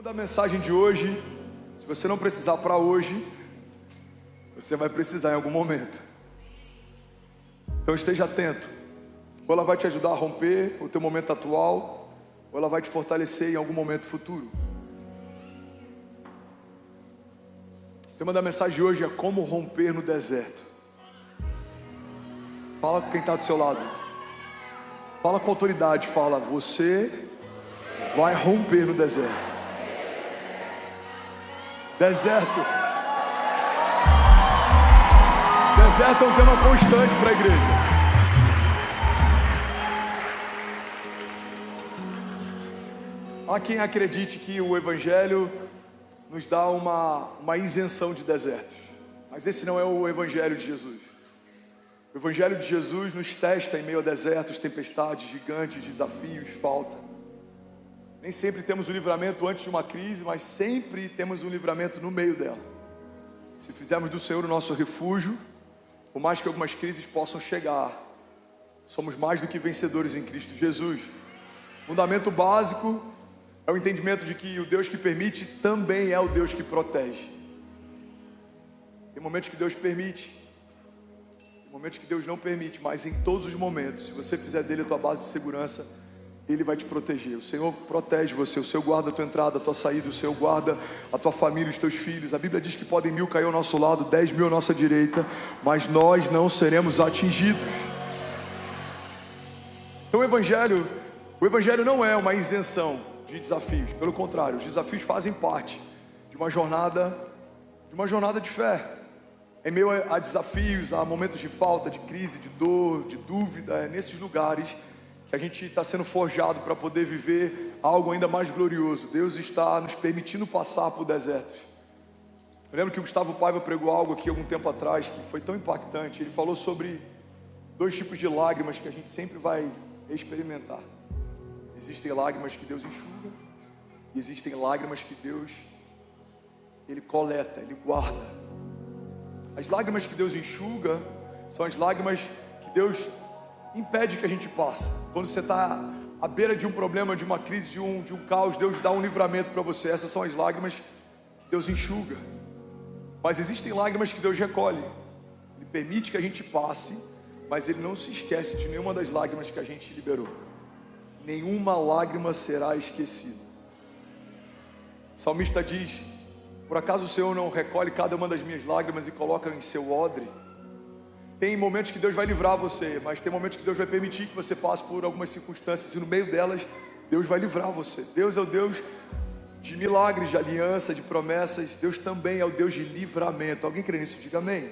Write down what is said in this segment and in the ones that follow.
da mensagem de hoje, se você não precisar para hoje, você vai precisar em algum momento. Então esteja atento. Ou ela vai te ajudar a romper o teu momento atual, ou ela vai te fortalecer em algum momento futuro. O tema da mensagem de hoje é como romper no deserto. Fala com quem está do seu lado. Fala com autoridade, fala, você vai romper no deserto. Deserto. Deserto é um tema constante para a igreja. Há quem acredite que o Evangelho nos dá uma isenção de desertos. Mas esse não é o Evangelho de Jesus. O Evangelho de Jesus nos testa em meio a desertos, tempestades, gigantes, desafios, falta. Nem sempre temos um livramento antes de uma crise, mas sempre temos um livramento no meio dela. Se fizermos do Senhor o nosso refúgio, por mais que algumas crises possam chegar, somos mais do que vencedores em Cristo Jesus. Fundamento básico é o entendimento de que o Deus que permite também é o Deus que protege. Tem momentos que Deus permite, tem momentos que Deus não permite, mas em todos os momentos, se você fizer dele a tua base de segurança, Ele vai te proteger. O Senhor protege você, o Senhor guarda a tua entrada, a tua saída, o Senhor guarda a tua família, os teus filhos. A Bíblia diz que podem 1000 cair ao nosso lado, 10.000 à nossa direita, mas nós não seremos atingidos. Então o Evangelho não é uma isenção de desafios, pelo contrário, os desafios fazem parte de uma jornada de fé. Em meio a desafios, a momentos de falta, de crise, de dor, de dúvida, é nesses lugares que a gente está sendo forjado para poder viver algo ainda mais glorioso. Deus está nos permitindo passar por desertos. Eu lembro que o Gustavo Paiva pregou algo aqui algum tempo atrás que foi tão impactante. Ele falou sobre 2 tipos de lágrimas que a gente sempre vai experimentar. Existem lágrimas que Deus enxuga e existem lágrimas que Deus Ele coleta, Ele guarda. As lágrimas que Deus enxuga são as lágrimas que Deus impede que a gente passe. Quando você está à beira de um problema, de uma crise, de um caos, Deus dá um livramento para você. Essas são as lágrimas que Deus enxuga. Mas existem lágrimas que Deus recolhe. Ele permite que a gente passe, mas Ele não se esquece de nenhuma das lágrimas que a gente liberou. Nenhuma lágrima será esquecida. O salmista diz: por acaso o Senhor não recolhe cada uma das minhas lágrimas e coloca em seu odre? Tem momentos que Deus vai livrar você, mas tem momentos que Deus vai permitir que você passe por algumas circunstâncias, e no meio delas, Deus vai livrar você. Deus é o Deus de milagres, de aliança, de promessas. Deus também é o Deus de livramento. Alguém crê nisso? Diga amém.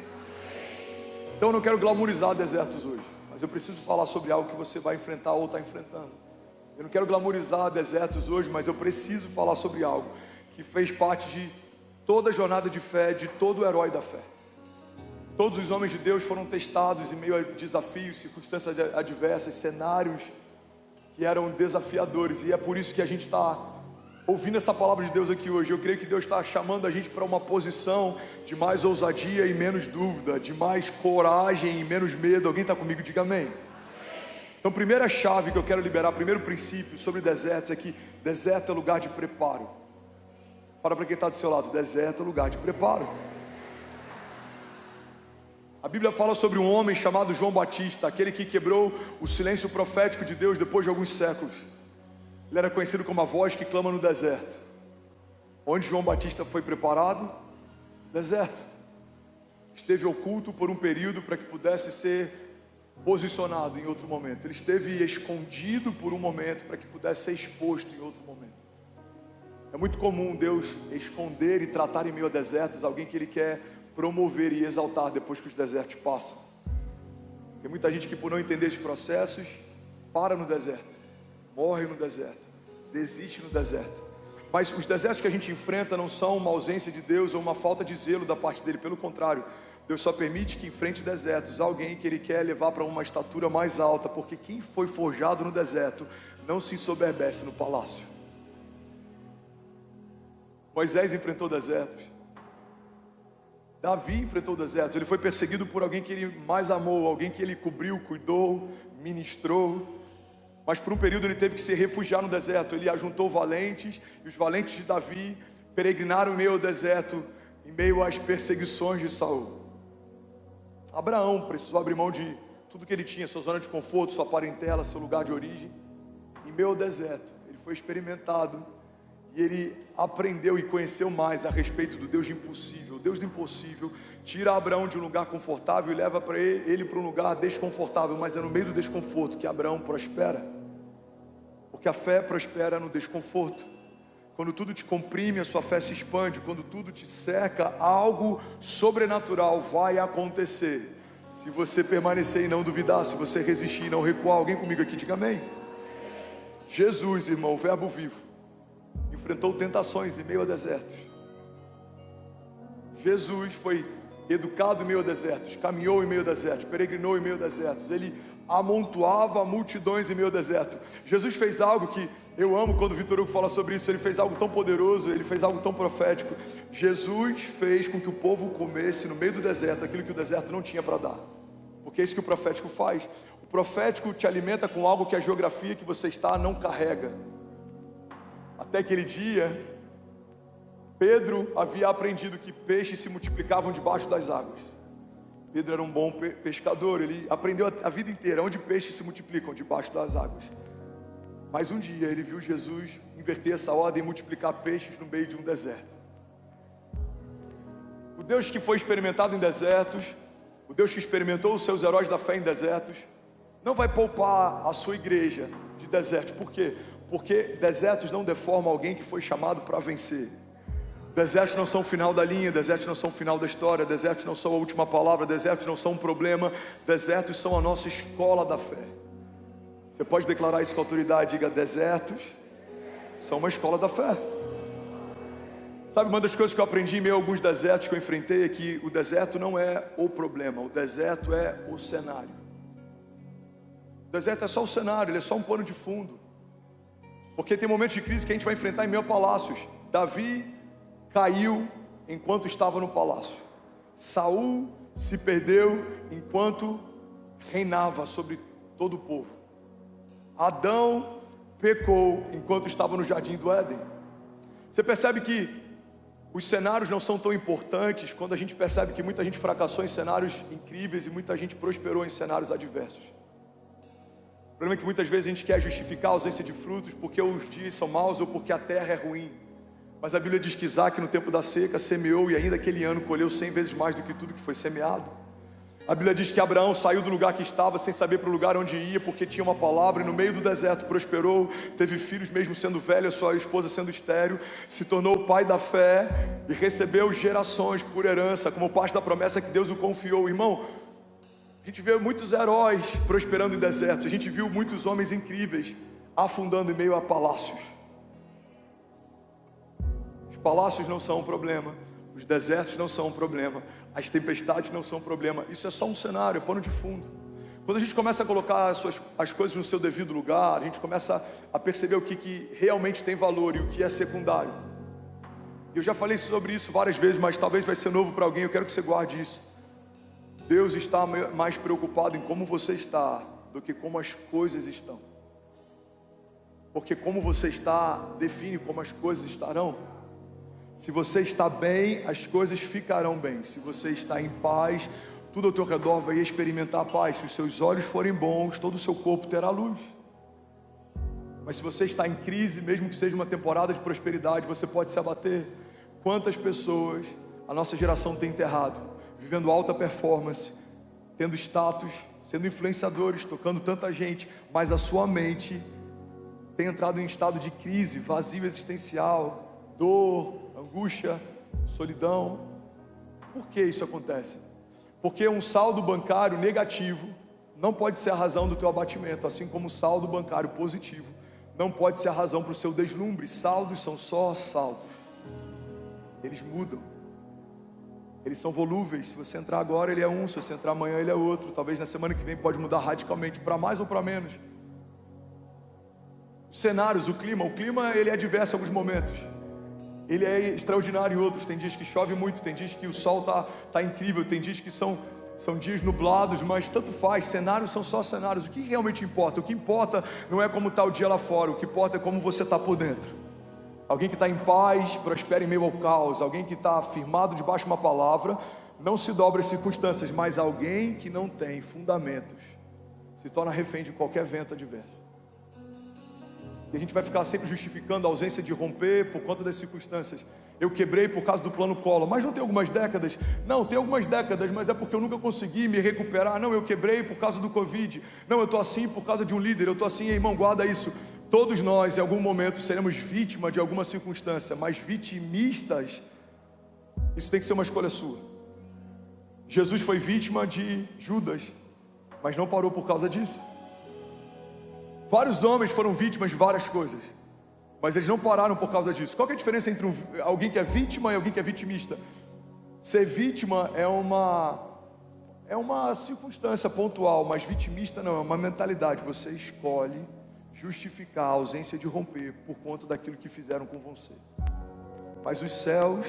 Então eu não quero glamourizar desertos hoje, mas eu preciso falar sobre algo que você vai enfrentar ou está enfrentando. Eu não quero glamourizar desertos hoje, mas eu preciso falar sobre algo que fez parte de toda a jornada de fé, de todo o herói da fé. Todos os homens de Deus foram testados em meio a desafios, circunstâncias adversas, cenários que eram desafiadores. E é por isso que a gente está ouvindo essa palavra de Deus aqui hoje. Eu creio que Deus está chamando a gente para uma posição de mais ousadia e menos dúvida, de mais coragem e menos medo. Alguém está comigo? Diga amém. Então, primeira chave que eu quero liberar, primeiro princípio sobre desertos é que deserto é lugar de preparo. Fala para quem está do seu lado: deserto é lugar de preparo. A Bíblia fala sobre um homem chamado João Batista, aquele que quebrou o silêncio profético de Deus depois de alguns séculos. Ele era conhecido como a voz que clama no deserto. Onde João Batista foi preparado? Deserto. Esteve oculto por um período para que pudesse ser posicionado em outro momento. Ele esteve escondido por um momento para que pudesse ser exposto em outro momento. É muito comum Deus esconder e tratar em meio a desertos alguém que Ele quer promover e exaltar depois que os desertos passam. Tem muita gente que, por não entender esses processos, para no deserto, morre no deserto, desiste no deserto. Mas os desertos que a gente enfrenta não são uma ausência de Deus ou uma falta de zelo da parte dele. Pelo contrário, Deus só permite que enfrente desertos alguém que Ele quer levar para uma estatura mais alta, porque quem foi forjado no deserto não se ensoberbece no palácio. Moisés enfrentou desertos. Davi enfrentou desertos. Ele foi perseguido por alguém que ele mais amou, alguém que ele cobriu, cuidou, ministrou. mas por um período ele teve que se refugiar no deserto. Ele ajuntou valentes, e os valentes de Davi peregrinaram em meio ao deserto, em meio às perseguições de Saul. Abraão precisou abrir mão de tudo que ele tinha, sua zona de conforto, sua parentela, seu lugar de origem, em meio ao deserto. Ele foi experimentado e ele aprendeu e conheceu mais a respeito do Deus do impossível. O Deus do impossível tira Abraão de um lugar confortável e leva para ele para um lugar desconfortável, mas é no meio do desconforto que Abraão prospera, porque a fé prospera no desconforto. Quando tudo te comprime, a sua fé se expande. Quando tudo te cerca, algo sobrenatural vai acontecer. Se você permanecer e não duvidar, se você resistir e não recuar. Alguém comigo aqui, diga amém. Jesus, irmão, o verbo vivo, enfrentou tentações em meio a desertos. Jesus foi educado em meio a desertos, caminhou em meio a desertos, peregrinou em meio a desertos. Ele amontoava multidões em meio ao deserto. Jesus fez algo que eu amo quando o Vitor Hugo fala sobre isso. Ele fez algo tão poderoso, ele fez algo tão profético. Jesus fez com que o povo comesse no meio do deserto aquilo que o deserto não tinha para dar, porque é isso que o profético faz. O profético te alimenta com algo que a geografia que você está não carrega. Até aquele dia, Pedro havia aprendido que peixes se multiplicavam debaixo das águas. Pedro era um bom pescador, ele aprendeu a vida inteira onde peixes se multiplicam, debaixo das águas. Mas um dia ele viu Jesus inverter essa ordem e multiplicar peixes no meio de um deserto. O Deus que foi experimentado em desertos, o Deus que experimentou os seus heróis da fé em desertos, não vai poupar a sua igreja de desertos. Por quê? Porque desertos não deformam alguém que foi chamado para vencer. Desertos não são o final da linha, desertos não são o final da história, desertos não são a última palavra, desertos não são um problema, desertos são a nossa escola da fé. Você pode declarar isso com autoridade, diga: desertos são uma escola da fé. Sabe, uma das coisas que eu aprendi em meio a alguns desertos que eu enfrentei é que o deserto não é o problema, o deserto é o cenário. O deserto é só o cenário, ele é só um pano de fundo. Porque tem momentos de crise que a gente vai enfrentar em meio a palácios. Davi caiu enquanto estava no palácio. Saul se perdeu enquanto reinava sobre todo o povo. Adão pecou enquanto estava no jardim do Éden. Você percebe que os cenários não são tão importantes quando a gente percebe que muita gente fracassou em cenários incríveis e muita gente prosperou em cenários adversos. O problema é que muitas vezes a gente quer justificar a ausência de frutos porque os dias são maus ou porque a terra é ruim. Mas a Bíblia diz que Isaac, no tempo da seca, semeou e ainda aquele ano colheu 100 vezes mais do que tudo que foi semeado. A Bíblia diz que Abraão saiu do lugar que estava sem saber para o lugar onde ia, porque tinha uma palavra, e no meio do deserto prosperou, teve filhos mesmo sendo velho, a sua esposa sendo estéril, se tornou o pai da fé e recebeu gerações por herança, como parte da promessa que Deus o confiou. Irmão, a gente vê muitos heróis prosperando em desertos, a gente viu muitos homens incríveis afundando em meio a palácios. Palácios não são um problema, os desertos não são um problema, as tempestades não são um problema. Isso é só um cenário, é pano de fundo. Quando a gente começa a colocar as coisas no seu devido lugar, a gente começa a perceber o que realmente tem valor e o que é secundário. Eu já falei sobre isso várias vezes, mas talvez vai ser novo para alguém. Eu quero que você guarde isso. Deus está mais preocupado em como você está do que como as coisas estão, porque como você está define como as coisas estarão. Se você está bem, as coisas ficarão bem. Se você está em paz, tudo ao teu redor vai experimentar a paz. Se os seus olhos forem bons, todo o seu corpo terá luz. Mas se você está em crise, mesmo que seja uma temporada de prosperidade, você pode se abater. Quantas pessoas a nossa geração tem enterrado, vivendo alta performance, tendo status, sendo influenciadores, tocando tanta gente, mas a sua mente tem entrado em estado de crise, vazio existencial, dor, angústia, solidão. Por que isso acontece? Porque um saldo bancário negativo não pode ser a razão do teu abatimento, assim como o saldo bancário positivo não pode ser a razão para o seu deslumbre. Saldos são só saldos, eles mudam, eles são volúveis. Se você entrar agora ele é um, se você entrar amanhã ele é outro, talvez na semana que vem pode mudar radicalmente, para mais ou para menos. Os cenários, o clima ele é diverso em alguns momentos, ele é extraordinário em outros. Tem dias que chove muito, tem dias que o sol está incrível, tem dias que são são dias nublados, mas tanto faz, cenários são só cenários. O que realmente importa? O que importa não é como está o dia lá fora, o que importa é como você está por dentro. Alguém que está em paz, prospera em meio ao caos. Alguém que está firmado debaixo de uma palavra, não se dobra às circunstâncias. Mas alguém que não tem fundamentos, se torna refém de qualquer vento adverso. E a gente vai ficar sempre justificando a ausência de romper por conta das circunstâncias. Eu quebrei por causa do plano Collor, mas não tem algumas décadas? Não, tem algumas décadas, mas é porque eu nunca consegui me recuperar. Não, eu quebrei por causa do Covid. Não, eu estou assim por causa de um líder. Eu estou assim, irmão, guarda isso. Todos nós, em algum momento, seremos vítima de alguma circunstância, mas vitimistas, isso tem que ser uma escolha sua. Jesus foi vítima de Judas, mas não parou por causa disso. Vários homens foram vítimas de várias coisas, mas eles não pararam por causa disso. Qual que é a diferença entre alguém que é vítima e alguém que é vitimista? Ser vítima é uma circunstância pontual, mas vitimista não, é uma mentalidade. Você escolhe justificar a ausência de romper por conta daquilo que fizeram com você. Mas os céus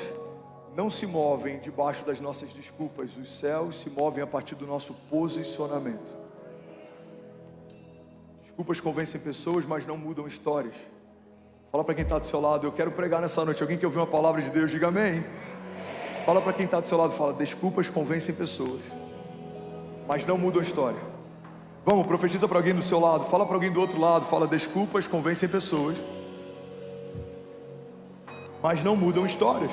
não se movem debaixo das nossas desculpas. Os céus se movem a partir do nosso posicionamento. Desculpas convencem pessoas, mas não mudam histórias. Fala para quem está do seu lado, eu quero pregar nessa noite. Alguém que ouviu uma palavra de Deus, diga amém. Fala para quem está do seu lado, fala, desculpas convencem pessoas, mas não mudam a história. Vamos, profetiza para alguém do seu lado, fala para alguém do outro lado, fala, desculpas convencem pessoas, mas não mudam histórias.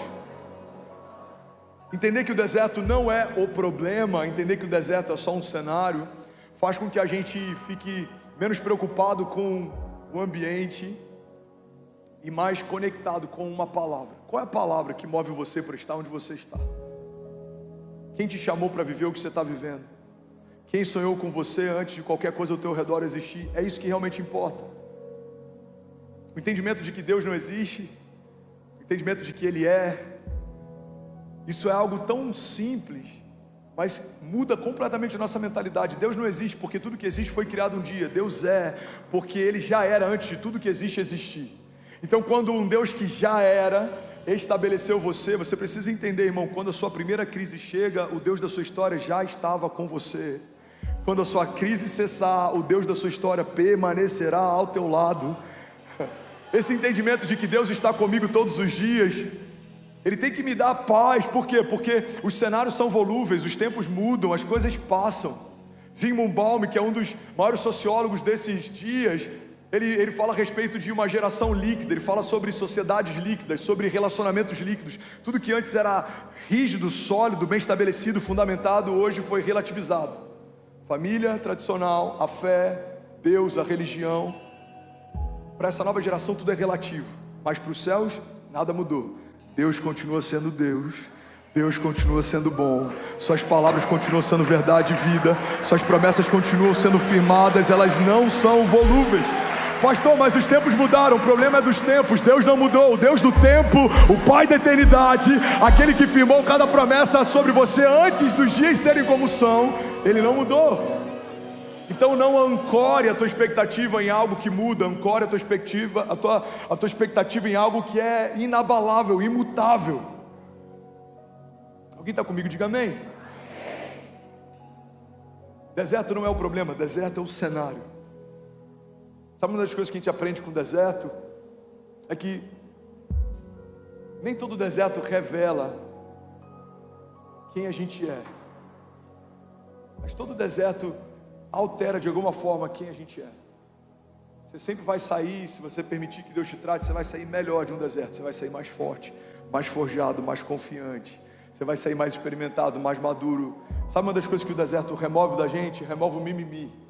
Entender que o deserto não é o problema, entender que o deserto é só um cenário, faz com que a gente fique menos preocupado com o ambiente e mais conectado com uma palavra. Qual é a palavra que move você para estar onde você está? Quem te chamou para viver o que você está vivendo? Quem sonhou com você antes de qualquer coisa ao teu redor existir? É isso que realmente importa. O entendimento de que Deus não existe, o entendimento de que Ele é, isso é algo tão simples, mas muda completamente a nossa mentalidade. Deus não existe porque tudo que existe foi criado um dia. Deus é porque Ele já era antes de tudo que existe existir. Então quando um Deus que já era estabeleceu você, você precisa entender, irmão, quando a sua primeira crise chega, o Deus da sua história já estava com você. Quando a sua crise cessar, o Deus da sua história permanecerá ao teu lado. Esse entendimento de que Deus está comigo todos os dias, Ele tem que me dar paz. Por quê? Porque os cenários são volúveis, os tempos mudam, as coisas passam. Zygmunt Bauman, que é um dos maiores sociólogos desses dias, ele fala a respeito de uma geração líquida. Ele fala sobre sociedades líquidas, sobre relacionamentos líquidos. Tudo que antes era rígido, sólido, bem estabelecido, fundamentado, hoje foi relativizado. Família tradicional, a fé, Deus, a religião. Para essa nova geração tudo é relativo, mas para os céus nada mudou. Deus continua sendo Deus, Deus continua sendo bom, suas palavras continuam sendo verdade e vida, suas promessas continuam sendo firmadas, elas não são volúveis. Pastor, mas os tempos mudaram. O problema é dos tempos, Deus não mudou. O Deus do tempo, o Pai da eternidade, aquele que firmou cada promessa sobre você antes dos dias serem como são, Ele não mudou. Então não ancore a tua expectativa em algo que muda, ancore a tua expectativa em algo que é inabalável, imutável. Alguém está comigo? Diga amém. Deserto não é o problema, deserto é o cenário. Sabe uma das coisas que a gente aprende com o deserto? É que nem todo deserto revela quem a gente é, mas todo deserto altera de alguma forma quem a gente é. Você sempre vai sair, se você permitir que Deus te trate, você vai sair melhor de um deserto. Você vai sair mais forte, mais forjado, mais confiante. Você vai sair mais experimentado, mais maduro. Sabe uma das coisas que o deserto remove da gente? Remove o mimimi.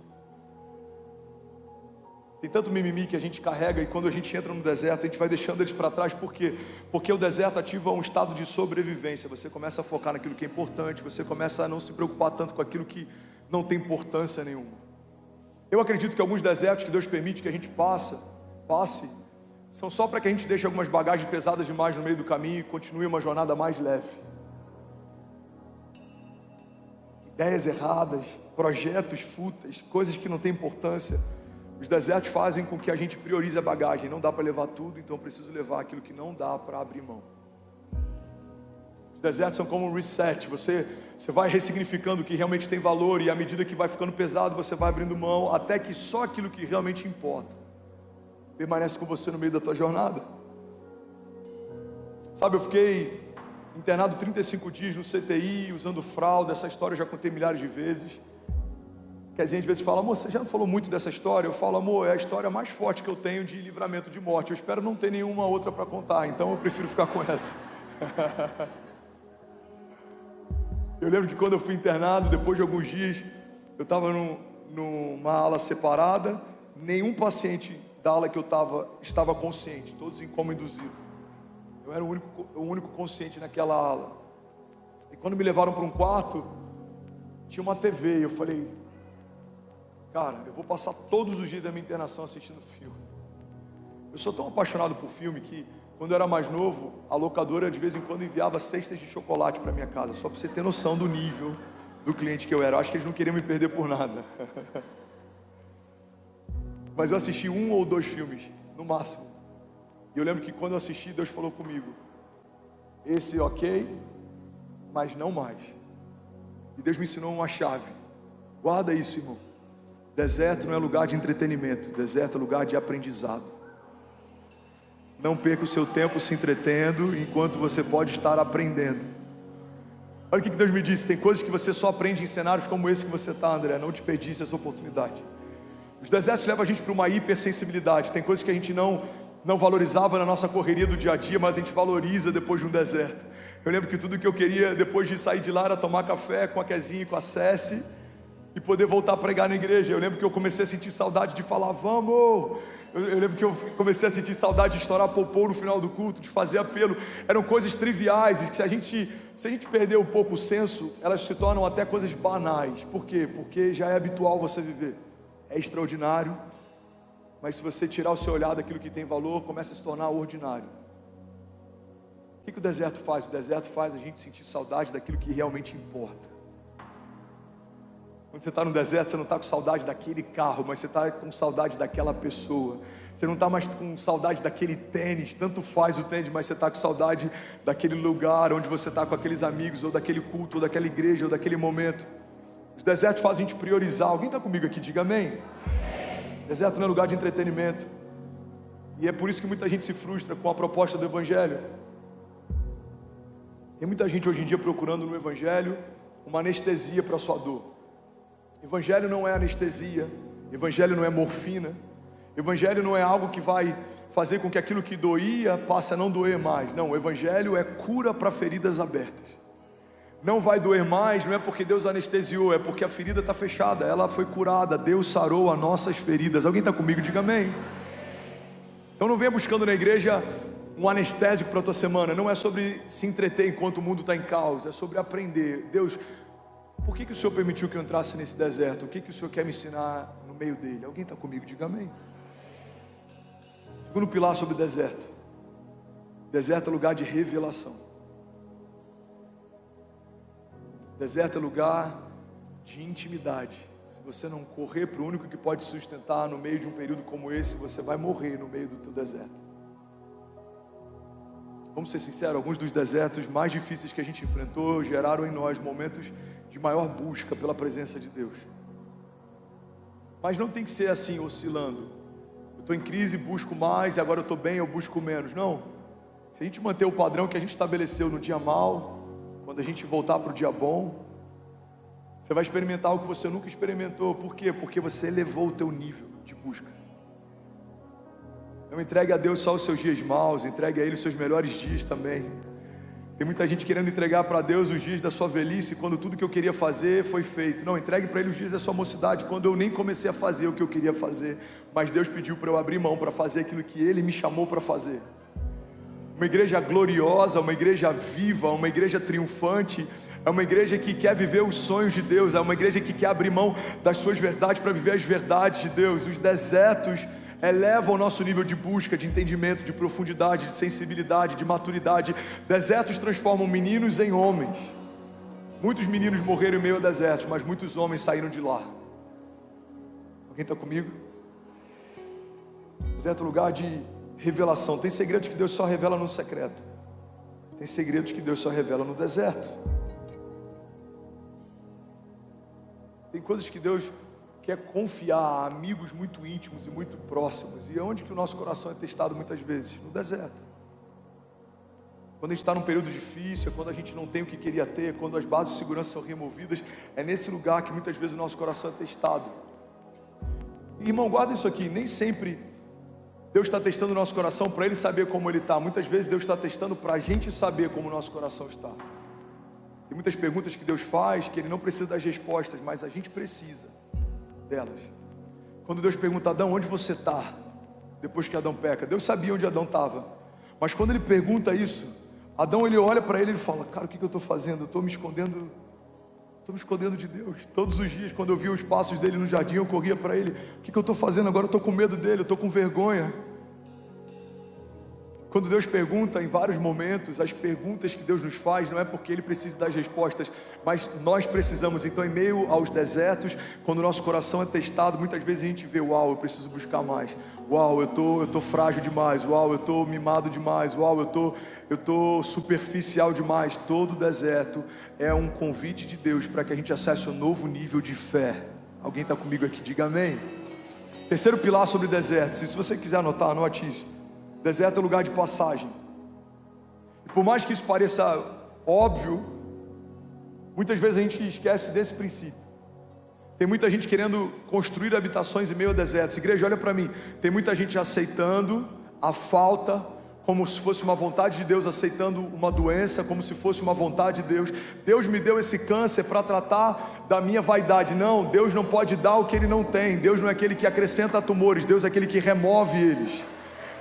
Tem tanto mimimi que a gente carrega, e quando a gente entra no deserto, a gente vai deixando eles para trás. Por quê? Porque o deserto ativa um estado de sobrevivência. Você começa a focar naquilo que é importante, você começa a não se preocupar tanto com aquilo que não tem importância nenhuma. Eu acredito que alguns desertos que Deus permite que a gente passe, são só para que a gente deixe algumas bagagens pesadas demais no meio do caminho e continue uma jornada mais leve. Ideias erradas, projetos fúteis, coisas que não têm importância. Os desertos fazem com que a gente priorize a bagagem. Não dá para levar tudo, então eu preciso levar aquilo que não dá para abrir mão. Os desertos são como um reset. Você vai ressignificando o que realmente tem valor, e à medida que vai ficando pesado, você vai abrindo mão, até que só aquilo que realmente importa permanece com você no meio da tua jornada. Sabe, eu fiquei internado 35 dias no CTI, usando fralda. Essa história eu já contei milhares de vezes. Que a gente às vezes fala: amor, você já não falou muito dessa história? Eu falo: amor, é a história mais forte que eu tenho de livramento de morte. Eu espero não ter nenhuma outra para contar, então eu prefiro ficar com essa. Eu lembro que quando eu fui internado, depois de alguns dias, eu estava numa ala separada. Nenhum paciente da ala que eu estava consciente, todos em coma induzido. Eu era o único consciente naquela ala. E quando me levaram para um quarto, tinha uma TV, e eu falei: cara, eu vou passar todos os dias da minha internação assistindo filme. Eu sou tão apaixonado por filme que, quando eu era mais novo, a locadora de vez em quando enviava cestas de chocolate para minha casa, só para você ter noção do nível do cliente que eu era. Eu acho que eles não queriam me perder por nada. Mas eu assisti 1 ou 2 filmes, no máximo. E eu lembro que quando eu assisti, Deus falou comigo: esse ok, mas não mais. E Deus me ensinou uma chave. Guarda isso, irmão. Deserto não é lugar de entretenimento, deserto é lugar de aprendizado. Não perca o seu tempo se entretendo, enquanto você pode estar aprendendo. Olha o que Deus me disse: tem coisas que você só aprende em cenários como esse que você está, André. Não desperdice essa oportunidade. Os desertos levam a gente para uma hipersensibilidade. Tem coisas que a gente não valorizava na nossa correria do dia a dia, mas a gente valoriza depois de um deserto. Eu lembro que tudo que eu queria depois de sair de lá era tomar café com a Kezinha e com a Cessi e poder voltar a pregar na igreja. Eu lembro que eu comecei a sentir saudade de falar: vamos. Eu lembro que eu comecei a sentir saudade de estourar popô no final do culto, de fazer apelo. Eram coisas triviais, e que se a gente perder um pouco o senso, elas se tornam até coisas banais. Por quê? Porque já é habitual você viver. É extraordinário, mas se você tirar o seu olhar daquilo que tem valor, começa a se tornar ordinário. O que o deserto faz? O deserto faz a gente sentir saudade daquilo que realmente importa. Quando você está no deserto, você não está com saudade daquele carro, mas você está com saudade daquela pessoa. Você não está mais com saudade daquele tênis, tanto faz o tênis, mas você está com saudade daquele lugar onde você está com aqueles amigos, ou daquele culto, ou daquela igreja, ou daquele momento. Os desertos fazem a gente priorizar. Alguém está comigo aqui? Diga amém. Deserto não é lugar de entretenimento. E é por isso que muita gente se frustra com a proposta do Evangelho. Tem muita gente hoje em dia procurando no Evangelho uma anestesia para a sua dor. Evangelho não é anestesia. Evangelho não é morfina. Evangelho não é algo que vai fazer com que aquilo que doía passe a não doer mais. Não, o Evangelho é cura para feridas abertas. Não vai doer mais, não é porque Deus anestesiou, é porque a ferida está fechada, ela foi curada, Deus sarou as nossas feridas. Alguém está comigo? Diga amém. Então não venha buscando na igreja um anestésico para a tua semana. Não é sobre se entreter enquanto o mundo está em caos, é sobre aprender. Deus, por que o Senhor permitiu que eu entrasse nesse deserto? O que o Senhor quer me ensinar no meio dele? Alguém está comigo? Diga amém. Segundo pilar sobre o deserto. Deserto é lugar de revelação. Deserto é lugar de intimidade. Se você não correr para o único que pode sustentar no meio de um período como esse, você vai morrer no meio do teu deserto. Vamos ser sinceros, alguns dos desertos mais difíceis que a gente enfrentou geraram em nós momentos de maior busca pela presença de Deus. Mas não tem que ser assim, oscilando. Eu estou em crise, busco mais, e agora eu estou bem, eu busco menos. Não. Se a gente manter o padrão que a gente estabeleceu no dia mau, quando a gente voltar para o dia bom, você vai experimentar algo que você nunca experimentou. Por quê? Porque você elevou o teu nível de busca. Não entregue a Deus só os seus dias maus, entregue a Ele os seus melhores dias também. Tem muita gente querendo entregar para Deus os dias da sua velhice, quando tudo que eu queria fazer foi feito. Não, entregue para Ele os dias da sua mocidade, quando eu nem comecei a fazer o que eu queria fazer, mas Deus pediu para eu abrir mão para fazer aquilo que Ele me chamou para fazer. Uma igreja gloriosa, uma igreja viva, uma igreja triunfante, é uma igreja que quer viver os sonhos de Deus, é uma igreja que quer abrir mão das suas verdades para viver as verdades de Deus. Os desertos elevam o nosso nível de busca, de entendimento, de profundidade, de sensibilidade, de maturidade. Desertos transformam meninos em homens. Muitos meninos morreram em meio a desertos, mas muitos homens saíram de lá. Alguém está comigo? Deserto é lugar de revelação. Tem segredos que Deus só revela no secreto. Tem segredos que Deus só revela no deserto. Tem coisas que Deus quer confiar a amigos muito íntimos e muito próximos. E é onde que o nosso coração é testado muitas vezes? No deserto. Quando a gente está num período difícil, é quando a gente não tem o que queria ter, quando as bases de segurança são removidas, é nesse lugar que muitas vezes o nosso coração é testado. E, irmão, guarda isso aqui, nem sempre Deus está testando o nosso coração para Ele saber como Ele está. Muitas vezes Deus está testando para a gente saber como o nosso coração está. Tem muitas perguntas que Deus faz que Ele não precisa das respostas, mas a gente precisa delas. Quando Deus pergunta a Adão, onde você está? Depois que Adão peca, Deus sabia onde Adão estava. Mas quando Ele pergunta isso, Adão, ele olha para ele e fala, cara, o que eu estou fazendo? Eu estou me escondendo de Deus. Todos os dias, quando eu via os passos dele no jardim, eu corria para ele, o que eu estou fazendo agora? Eu estou com medo dele, eu estou com vergonha. Quando Deus pergunta, em vários momentos, as perguntas que Deus nos faz, não é porque Ele precisa das respostas, mas nós precisamos. Então, em meio aos desertos, quando o nosso coração é testado, muitas vezes a gente vê, uau, eu preciso buscar mais. Uau, eu tô frágil demais. Uau, eu tô mimado demais. Uau, eu tô superficial demais. Todo deserto é um convite de Deus para que a gente acesse um novo nível de fé. Alguém está comigo aqui? Diga amém. Terceiro pilar sobre desertos. Se você quiser anotar, anote isso. Deserto é lugar de passagem. E por mais que isso pareça óbvio, muitas vezes a gente esquece desse princípio. Tem muita gente querendo construir habitações em meio a desertos. Igreja, olha para mim. Tem muita gente aceitando a falta como se fosse uma vontade de Deus, aceitando uma doença como se fosse uma vontade de Deus. Deus me deu esse câncer para tratar da minha vaidade. Não, Deus não pode dar o que Ele não tem. Deus não é aquele que acrescenta tumores. Deus é aquele que remove eles.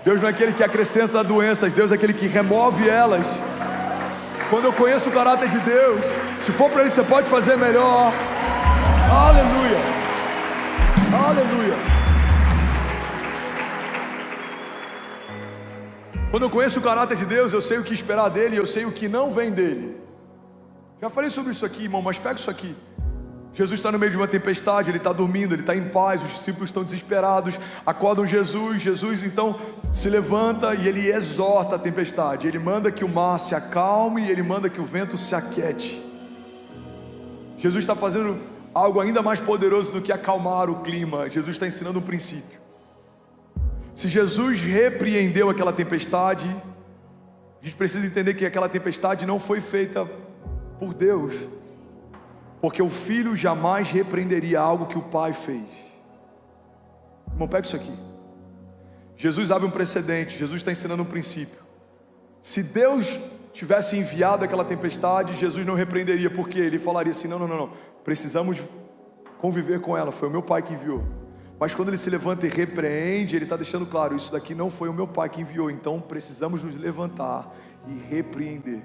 Deus não é aquele que acrescenta doenças, Deus é aquele que remove elas. Quando eu conheço o caráter de Deus, se for para Ele, você pode fazer melhor. Aleluia, aleluia. Quando eu conheço o caráter de Deus, eu sei o que esperar dEle, eu sei o que não vem dEle. Já falei sobre isso aqui, irmão, mas pega isso aqui. Jesus está no meio de uma tempestade, Ele está dormindo, Ele está em paz, os discípulos estão desesperados, acordam Jesus então se levanta e Ele exorta a tempestade, Ele manda que o mar se acalme e Ele manda que o vento se aquiete. Jesus está fazendo algo ainda mais poderoso do que acalmar o clima. Jesus está ensinando um princípio. Se Jesus repreendeu aquela tempestade, a gente precisa entender que aquela tempestade não foi feita por Deus, porque o filho jamais repreenderia algo que o pai fez. Irmão, pega isso aqui. Jesus abre um precedente, Jesus está ensinando um princípio. Se Deus tivesse enviado aquela tempestade, Jesus não repreenderia, porque Ele falaria assim, não, precisamos conviver com ela, foi o meu pai que enviou. Mas quando Ele se levanta e repreende, Ele está deixando claro, isso daqui não foi o meu pai que enviou, então precisamos nos levantar e repreender.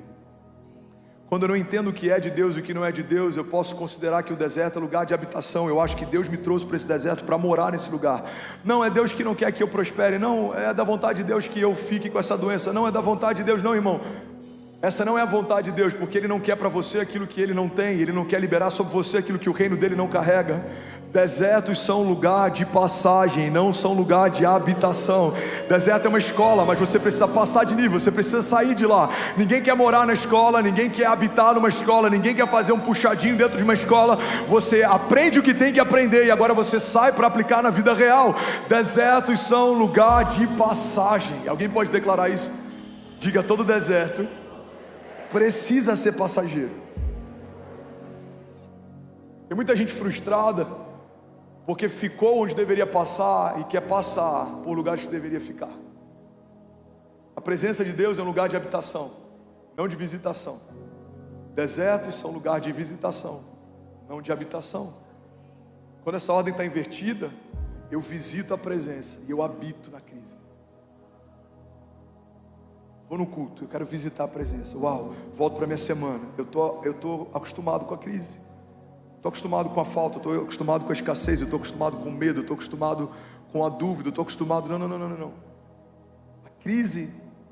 Quando eu não entendo o que é de Deus e o que não é de Deus, eu posso considerar que o deserto é lugar de habitação. Eu acho que Deus me trouxe para esse deserto para morar nesse lugar. Não, é Deus que não quer que eu prospere. Não, é da vontade de Deus que eu fique com essa doença. Não, é da vontade de Deus. Não, irmão. Essa não é a vontade de Deus, porque Ele não quer para você aquilo que Ele não tem. Ele não quer liberar sobre você aquilo que o reino dEle não carrega. Desertos são lugar de passagem, não são lugar de habitação. Deserto é uma escola, mas você precisa passar de nível, você precisa sair de lá. Ninguém quer morar na escola, ninguém quer habitar numa escola, ninguém quer fazer um puxadinho dentro de uma escola. Você aprende o que tem que aprender e agora você sai para aplicar na vida real. Desertos são lugar de passagem. Alguém pode declarar isso? Diga, todo deserto precisa ser passageiro. Tem muita gente frustrada porque ficou onde deveria passar e quer passar por lugares que deveria ficar. A presença de Deus é um lugar de habitação, não de visitação. Desertos são lugar de visitação, não de habitação. Quando essa ordem está invertida, eu visito a presença e eu habito na crise. Vou no culto, eu quero visitar a presença. Uau, volto para minha semana. Eu tô acostumado com a crise. Estou acostumado com a falta, estou acostumado com a escassez, eu estou acostumado com o medo, eu estou acostumado com a dúvida, eu estou acostumado... Não. A crise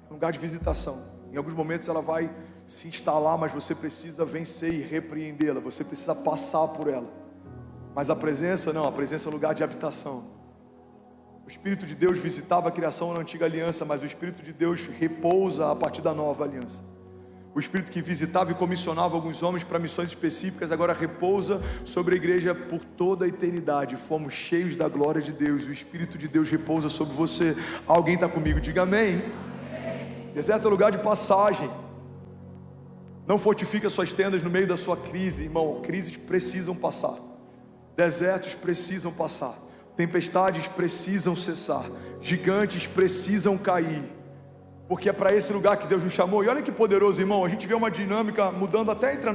é um lugar de visitação. Em alguns momentos ela vai se instalar, mas você precisa vencer e repreendê-la. Você precisa passar por ela. Mas a presença não, a presença é um lugar de habitação. O Espírito de Deus visitava a criação na antiga aliança, mas o Espírito de Deus repousa a partir da nova aliança. O Espírito que visitava e comissionava alguns homens para missões específicas, agora repousa sobre a igreja por toda a eternidade. Fomos cheios da glória de Deus, o Espírito de Deus repousa sobre você. Alguém está comigo? Diga amém. Deserto é lugar de passagem. Não fortifica suas tendas no meio da sua crise, irmão. Crises precisam passar, desertos precisam passar, tempestades precisam cessar, gigantes precisam cair, porque é para esse lugar que Deus nos chamou. E olha que poderoso, irmão, a gente vê uma dinâmica mudando até entre a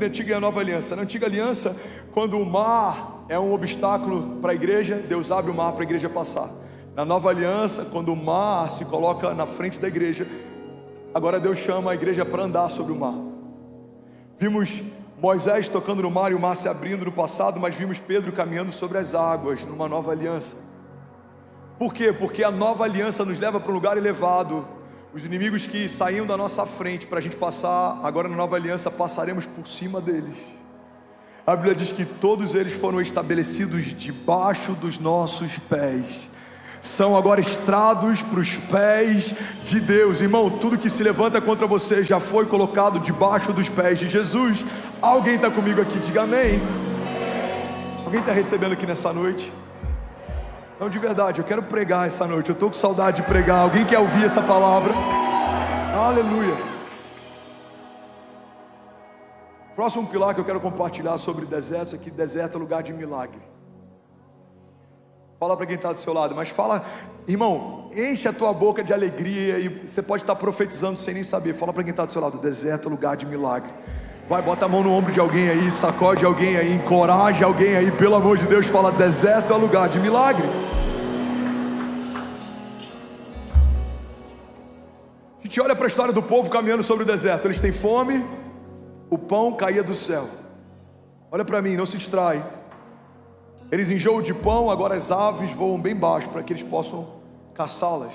antiga e a nova aliança. Na antiga aliança, quando o mar é um obstáculo para a igreja, Deus abre o mar para a igreja passar. Na nova aliança, quando o mar se coloca na frente da igreja, agora Deus chama a igreja para andar sobre o mar. Vimos Moisés tocando no mar e o mar se abrindo no passado, mas vimos Pedro caminhando sobre as águas numa nova aliança. Por quê? Porque a nova aliança nos leva para um lugar elevado. Os inimigos que saíam da nossa frente para a gente passar, agora na nova aliança passaremos por cima deles. A Bíblia diz que todos eles foram estabelecidos debaixo dos nossos pés. São agora estrados para os pés de Deus. Irmão, tudo que se levanta contra você já foi colocado debaixo dos pés de Jesus. Alguém está comigo aqui? Diga amém. Alguém está recebendo aqui nessa noite? Não, de verdade, eu quero pregar essa noite. Eu estou com saudade de pregar. Alguém quer ouvir essa palavra? Aleluia. Próximo pilar que eu quero compartilhar sobre desertos é que deserto é lugar de milagre. Fala para quem está do seu lado, mas fala, irmão, enche a tua boca de alegria. E você pode estar profetizando sem nem saber. Fala para quem está do seu lado, deserto é lugar de milagre. Vai, bota a mão no ombro de alguém aí, sacode alguém aí, encoraja alguém aí, pelo amor de Deus. Fala, deserto é lugar de milagre. A gente olha para a história do povo caminhando sobre o deserto. Eles têm fome, o pão caía do céu. Olha para mim, não se distrai. Eles enjoam de pão, agora as aves voam bem baixo para que eles possam caçá-las.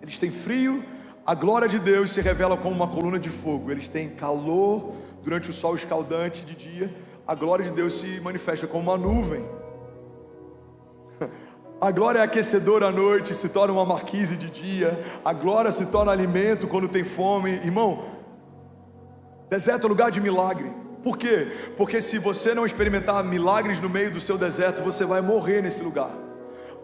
Eles têm frio, a glória de Deus se revela como uma coluna de fogo. Eles têm calor durante o sol escaldante de dia, a glória de Deus se manifesta como uma nuvem. A glória é aquecedora à noite, se torna uma marquise de dia. A glória se torna alimento quando tem fome. Irmão, deserto é lugar de milagre. Por quê? Porque se você não experimentar milagres no meio do seu deserto, você vai morrer nesse lugar.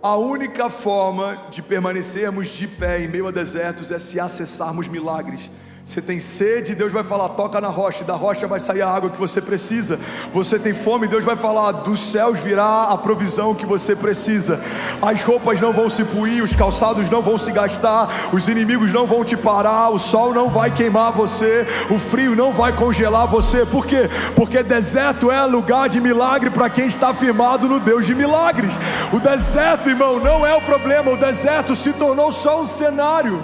A única forma de permanecermos de pé em meio a desertos é se acessarmos milagres. Você tem sede, Deus vai falar, toca na rocha, e da rocha vai sair a água que você precisa. Você tem fome, Deus vai falar, dos céus virá a provisão que você precisa. As roupas não vão se puir, os calçados não vão se gastar, os inimigos não vão te parar, o sol não vai queimar você, o frio não vai congelar você. Por quê? Porque deserto é lugar de milagre para quem está firmado no Deus de milagres. O deserto, irmão, não é o problema, o deserto se tornou só um cenário.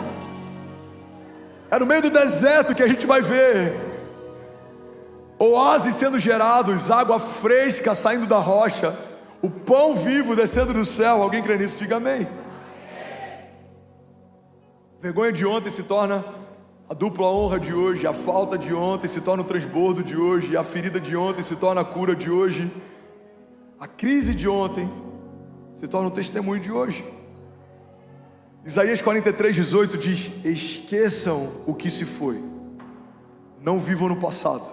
É no meio do deserto que a gente vai ver oásis sendo gerados, água fresca saindo da rocha, o pão vivo descendo do céu. Alguém crê nisso? Diga amém. Vergonha de ontem se torna a dupla honra de hoje, a falta de ontem se torna o transbordo de hoje, a ferida de ontem se torna a cura de hoje, a crise de ontem se torna o testemunho de hoje. Isaías 43:18 diz: esqueçam o que se foi, não vivam no passado.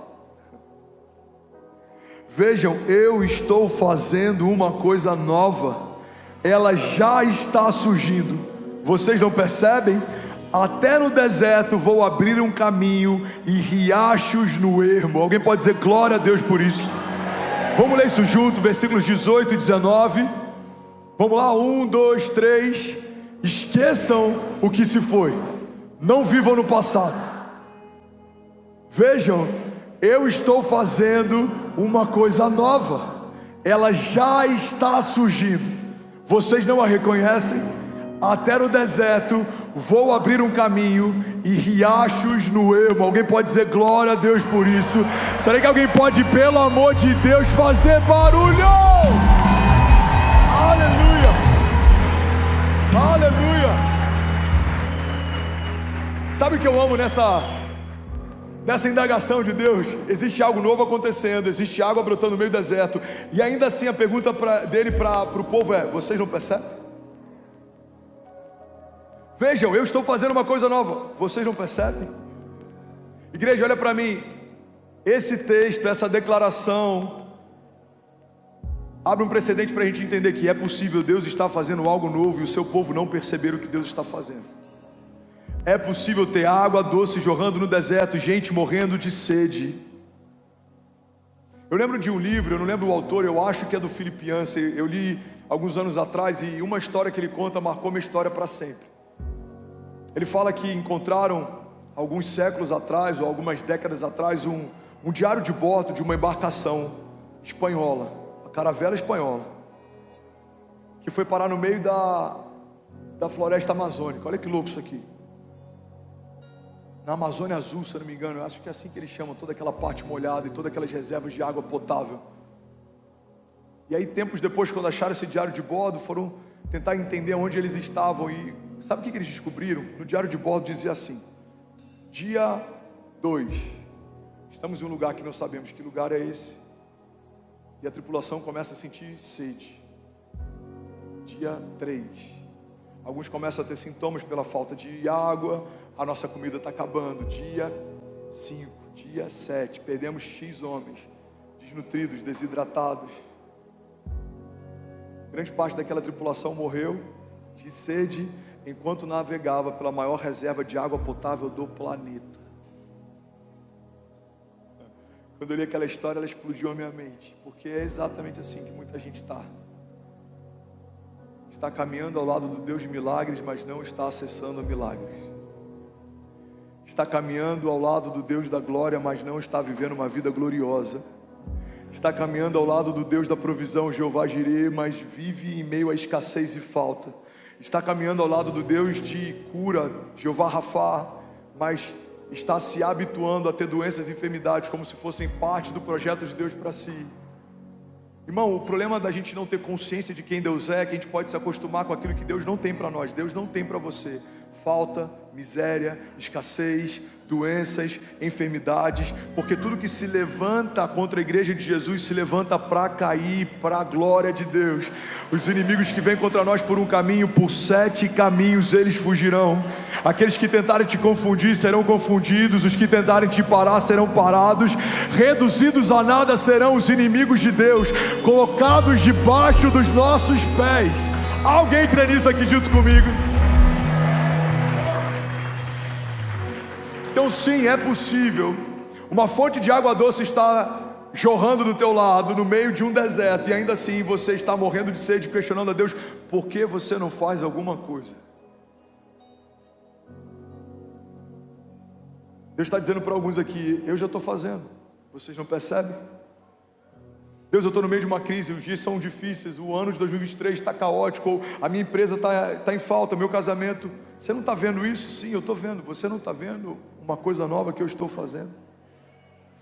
Vejam, eu estou fazendo uma coisa nova, ela já está surgindo. Vocês não percebem? Até no deserto vou abrir um caminho e riachos no ermo. Alguém pode dizer glória a Deus por isso? Vamos ler isso junto, versículos 18 e 19. Vamos lá, 1, 2, 3. Esqueçam o que se foi, não vivam no passado. Vejam, eu estou fazendo uma coisa nova, ela já está surgindo. Vocês não a reconhecem? Até no deserto vou abrir um caminho e riachos no ermo. Alguém pode dizer glória a Deus por isso? Será que alguém pode, pelo amor de Deus, fazer barulho? Aleluia! Aleluia! Sabe o que eu amo nessa indagação de Deus? Existe algo novo acontecendo, existe água brotando no meio do deserto, e ainda assim a pergunta dele para o povo é: vocês não percebem? Vejam, eu estou fazendo uma coisa nova, vocês não percebem? Igreja, olha para mim. Esse texto, essa declaração abre um precedente para a gente entender que é possível Deus estar fazendo algo novo e o seu povo não perceber o que Deus está fazendo. É possível ter água doce jorrando no deserto e gente morrendo de sede. Eu lembro de um livro, eu não lembro o autor, eu acho que é do Philip Yancey. Eu li alguns anos atrás e uma história que ele conta marcou minha história para sempre. Ele fala que encontraram alguns séculos atrás ou algumas décadas atrás um diário de bordo de uma embarcação espanhola, a caravela espanhola, que foi parar no meio da floresta amazônica. Olha que louco isso aqui. Na Amazônia Azul, se eu não me engano, eu acho que é assim que eles chamam toda aquela parte molhada e todas aquelas reservas de água potável. E aí, tempos depois, quando acharam esse diário de bordo, foram tentar entender onde eles estavam. E sabe o que eles descobriram? No diário de bordo dizia assim: dia 2, estamos em um lugar que não sabemos que lugar é esse, e a tripulação começa a sentir sede. Dia 3, alguns começam a ter sintomas pela falta de água, a nossa comida está acabando. Dia 5, dia 7, perdemos X homens, desnutridos, desidratados. Grande parte daquela tripulação morreu de sede enquanto navegava pela maior reserva de água potável do planeta. Quando eu li aquela história, ela explodiu a minha mente, porque é exatamente assim que muita gente está caminhando ao lado do Deus de milagres, mas não está acessando milagres. Está caminhando ao lado do Deus da glória, mas não está vivendo uma vida gloriosa. Está caminhando ao lado do Deus da provisão, Jeová Jireh, mas vive em meio à escassez e falta. Está caminhando ao lado do Deus de cura, Jeová Rafá, mas está se habituando a ter doenças e enfermidades como se fossem parte do projeto de Deus para si. Irmão, o problema da gente não ter consciência de quem Deus é que a gente pode se acostumar com aquilo que Deus não tem para nós. Deus não tem para você falta, miséria, escassez, doenças, enfermidades, porque tudo que se levanta contra a igreja de Jesus se levanta para cair, para a glória de Deus. Os inimigos que vêm contra nós por um caminho, por 7 caminhos eles fugirão. Aqueles que tentarem te confundir serão confundidos, os que tentarem te parar serão parados, reduzidos a nada serão os inimigos de Deus, colocados debaixo dos nossos pés. Alguém crê nisso aqui junto comigo? Então sim, é possível. Uma fonte de água doce está jorrando do teu lado, no meio de um deserto, e ainda assim você está morrendo de sede, questionando a Deus, por que você não faz alguma coisa? Deus está dizendo para alguns aqui, eu já estou fazendo, vocês não percebem? Deus, eu estou no meio de uma crise, os dias são difíceis, o ano de 2023 está caótico, a minha empresa está em falta, meu casamento, você não está vendo isso? Sim, eu estou vendo. Você não está vendo uma coisa nova que eu estou fazendo?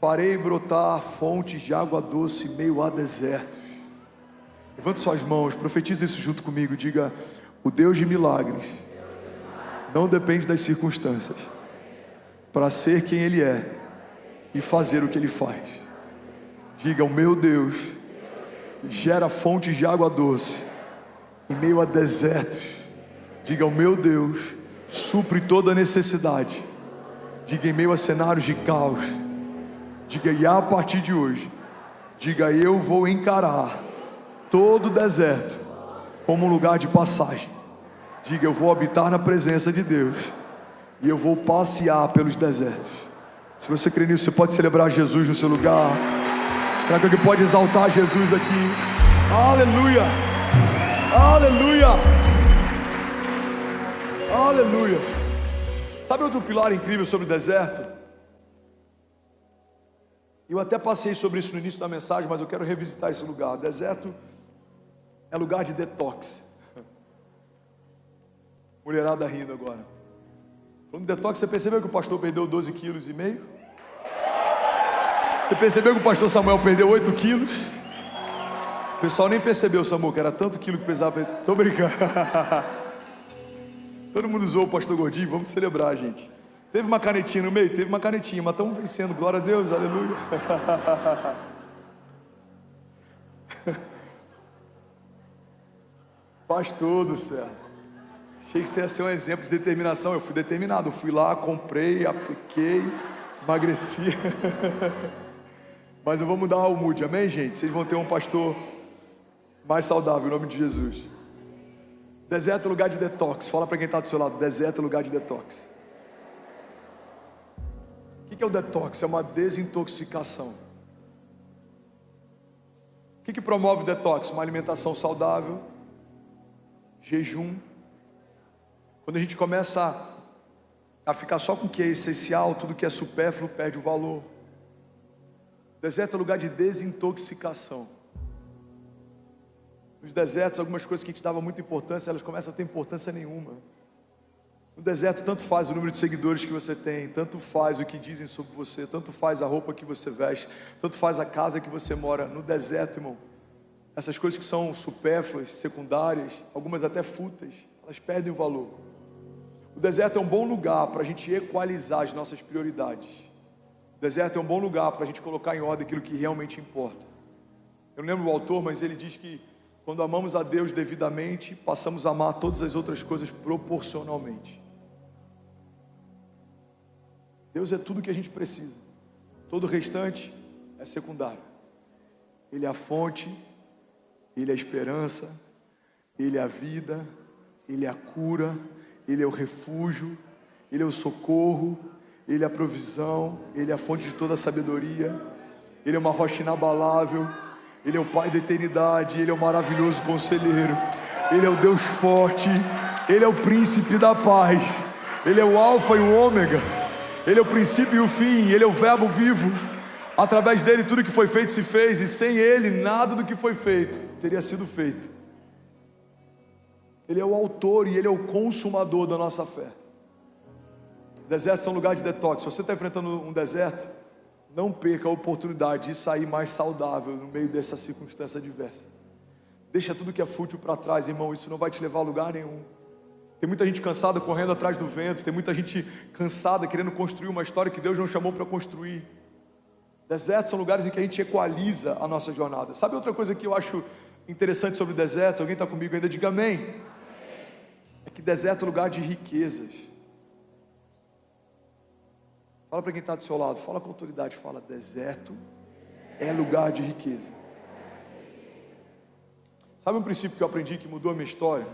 Farei brotar fontes de água doce em meio a desertos. Levante suas mãos, profetize isso junto comigo, diga, o Deus de milagres não depende das circunstâncias para ser quem Ele é e fazer o que Ele faz. Diga, o meu Deus gera fontes de água doce em meio a desertos. Diga, o meu Deus supre toda a necessidade. Diga, em meio a cenários de caos. Diga, e a partir de hoje, diga, eu vou encarar todo o deserto como um lugar de passagem. Diga, eu vou habitar na presença de Deus e eu vou passear pelos desertos. Se você crê nisso, você pode celebrar Jesus no seu lugar. Será que alguém pode exaltar Jesus aqui? Aleluia! Aleluia! Aleluia! Sabe outro pilar incrível sobre o deserto? Eu até passei sobre isso no início da mensagem, mas eu quero revisitar esse lugar. O deserto é lugar de detox. Mulherada rindo agora. Falando de detox, você percebeu que o pastor perdeu 12,5 quilos? Você percebeu que o pastor Samuel perdeu 8 quilos? O pessoal nem percebeu, Samuel, que era tanto quilo que pesava. Tô brincando. Todo mundo usou o pastor gordinho, vamos celebrar, gente. Teve uma canetinha no meio? Teve uma canetinha, mas estamos vencendo, glória a Deus, aleluia. Pastor do céu, achei que você ia ser um exemplo de determinação. Eu fui determinado, eu fui lá, comprei, apliquei, Emagreci. Mas eu vou mudar o mood, amém, gente? Vocês vão ter um pastor mais saudável, em nome de Jesus. Deserto é lugar de detox. Fala para quem está do seu lado, deserto é lugar de detox. O que é o detox? É uma desintoxicação. O que promove o detox? Uma alimentação saudável, jejum. Quando a gente começa a ficar só com o que é essencial, tudo que é supérfluo perde o valor. O deserto é lugar de desintoxicação. Nos desertos, algumas coisas que a gente dava muita importância, elas começam a ter importância nenhuma. No deserto, tanto faz o número de seguidores que você tem, tanto faz o que dizem sobre você, tanto faz a roupa que você veste, tanto faz a casa que você mora. No deserto, irmão, essas coisas que são supérfluas, secundárias, algumas até fúteis, elas perdem o valor. O deserto é um bom lugar para a gente equalizar as nossas prioridades. O deserto é um bom lugar para a gente colocar em ordem aquilo que realmente importa. Eu não lembro o autor, mas ele diz que quando amamos a Deus devidamente, passamos a amar todas as outras coisas proporcionalmente. Deus é tudo que a gente precisa. Todo o restante é secundário. Ele é a fonte, Ele é a esperança, Ele é a vida, Ele é a cura, Ele é o refúgio, Ele é o socorro, Ele é a provisão, Ele é a fonte de toda a sabedoria, Ele é uma rocha inabalável, Ele é o Pai da eternidade, Ele é o maravilhoso conselheiro, Ele é o Deus forte, Ele é o príncipe da paz, Ele é o alfa e o ômega, Ele é o princípio e o fim, Ele é o verbo vivo. Através dele tudo que foi feito se fez, e sem Ele nada do que foi feito teria sido feito. Ele é o autor e Ele é o consumador da nossa fé. Desertos são lugar de detox. Se você está enfrentando um deserto, não perca a oportunidade de sair mais saudável no meio dessa circunstância adversa. Deixa tudo que é fútil para trás, irmão, isso não vai te levar a lugar nenhum. Tem muita gente cansada correndo atrás do vento, tem muita gente cansada querendo construir uma história que Deus não chamou para construir. Desertos são lugares em que a gente equaliza a nossa jornada. Sabe outra coisa que eu acho interessante sobre desertos? Alguém está comigo ainda? Diga amém. É que deserto é lugar de riquezas. Fala para quem está do seu lado, fala com autoridade, fala, deserto é lugar de riqueza. Sabe um princípio que eu aprendi que mudou a minha história?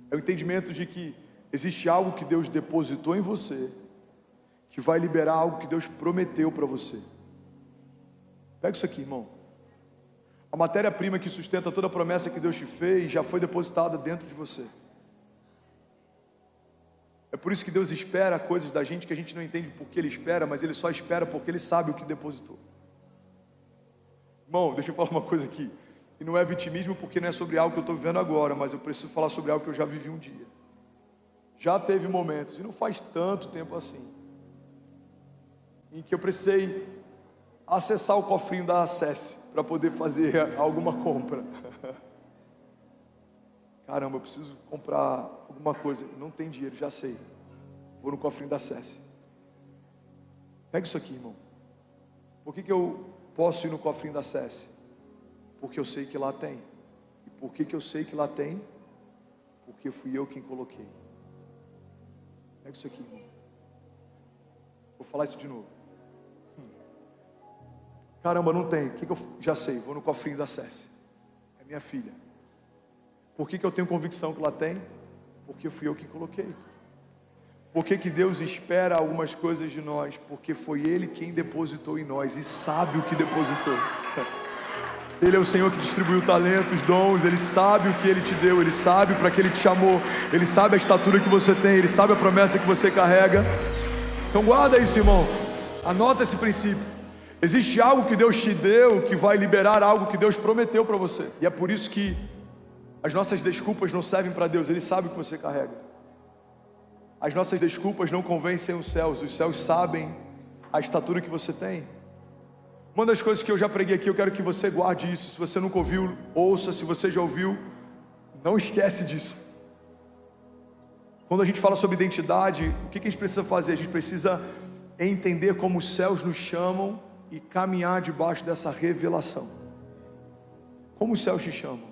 É o entendimento de que existe algo que Deus depositou em você, que vai liberar algo que Deus prometeu para você. Pega isso aqui, irmão. A matéria-prima que sustenta toda a promessa que Deus te fez já foi depositada dentro de você. É por isso que Deus espera coisas da gente que a gente não entende por que Ele espera, mas Ele só espera porque Ele sabe o que depositou. Irmão, deixa eu falar uma coisa aqui. E não é vitimismo porque não é sobre algo que eu estou vivendo agora, mas eu preciso falar sobre algo que eu já vivi um dia. Já teve momentos, e não faz tanto tempo assim, em que eu precisei acessar o cofrinho da Acesse para poder fazer alguma compra. Caramba, eu preciso comprar alguma coisa, não tem dinheiro, já sei. Vou no cofrinho da Acesse. Pega isso aqui, irmão. Por que eu posso ir no cofrinho da Acesse? Porque eu sei que lá tem. E por que eu sei que lá tem? Porque fui eu quem coloquei. Pega isso aqui, irmão. Vou falar isso de novo. Caramba, não tem. O que eu já sei? Vou no cofrinho da Acesse. É minha filha. Por que eu tenho convicção que lá tem? Porque fui eu quem coloquei. Por que Deus espera algumas coisas de nós? Porque foi Ele quem depositou em nós e sabe o que depositou. Ele é o Senhor que distribuiu talentos, dons, Ele sabe o que Ele te deu, Ele sabe para que Ele te chamou, Ele sabe a estatura que você tem, Ele sabe a promessa que você carrega. Então guarda isso, irmão, anota esse princípio. Existe algo que Deus te deu que vai liberar algo que Deus prometeu para você. E é por isso que as nossas desculpas não servem para Deus, Ele sabe o que você carrega. As nossas desculpas não convencem os céus sabem a estatura que você tem. Uma das coisas que eu já preguei aqui, eu quero que você guarde isso. Se você nunca ouviu, ouça. Se você já ouviu, não esquece disso. Quando a gente fala sobre identidade, o que a gente precisa fazer? A gente precisa entender como os céus nos chamam e caminhar debaixo dessa revelação. Como os céus te chamam?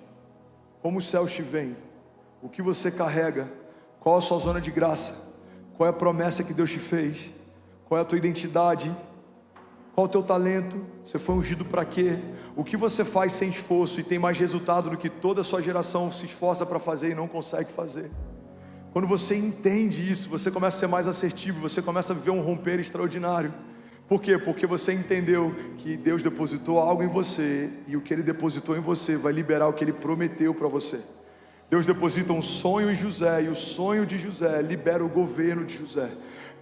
Como os céus te veem? O que você carrega? Qual a sua zona de graça? Qual é a promessa que Deus te fez? Qual é a tua identidade? Qual é o teu talento? Você foi ungido para quê? O que você faz sem esforço e tem mais resultado do que toda a sua geração se esforça para fazer e não consegue fazer? Quando você entende isso, você começa a ser mais assertivo, você começa a viver um romper extraordinário. Por quê? Porque você entendeu que Deus depositou algo em você, e o que Ele depositou em você vai liberar o que Ele prometeu para você. Deus deposita um sonho em José, e o sonho de José libera o governo de José.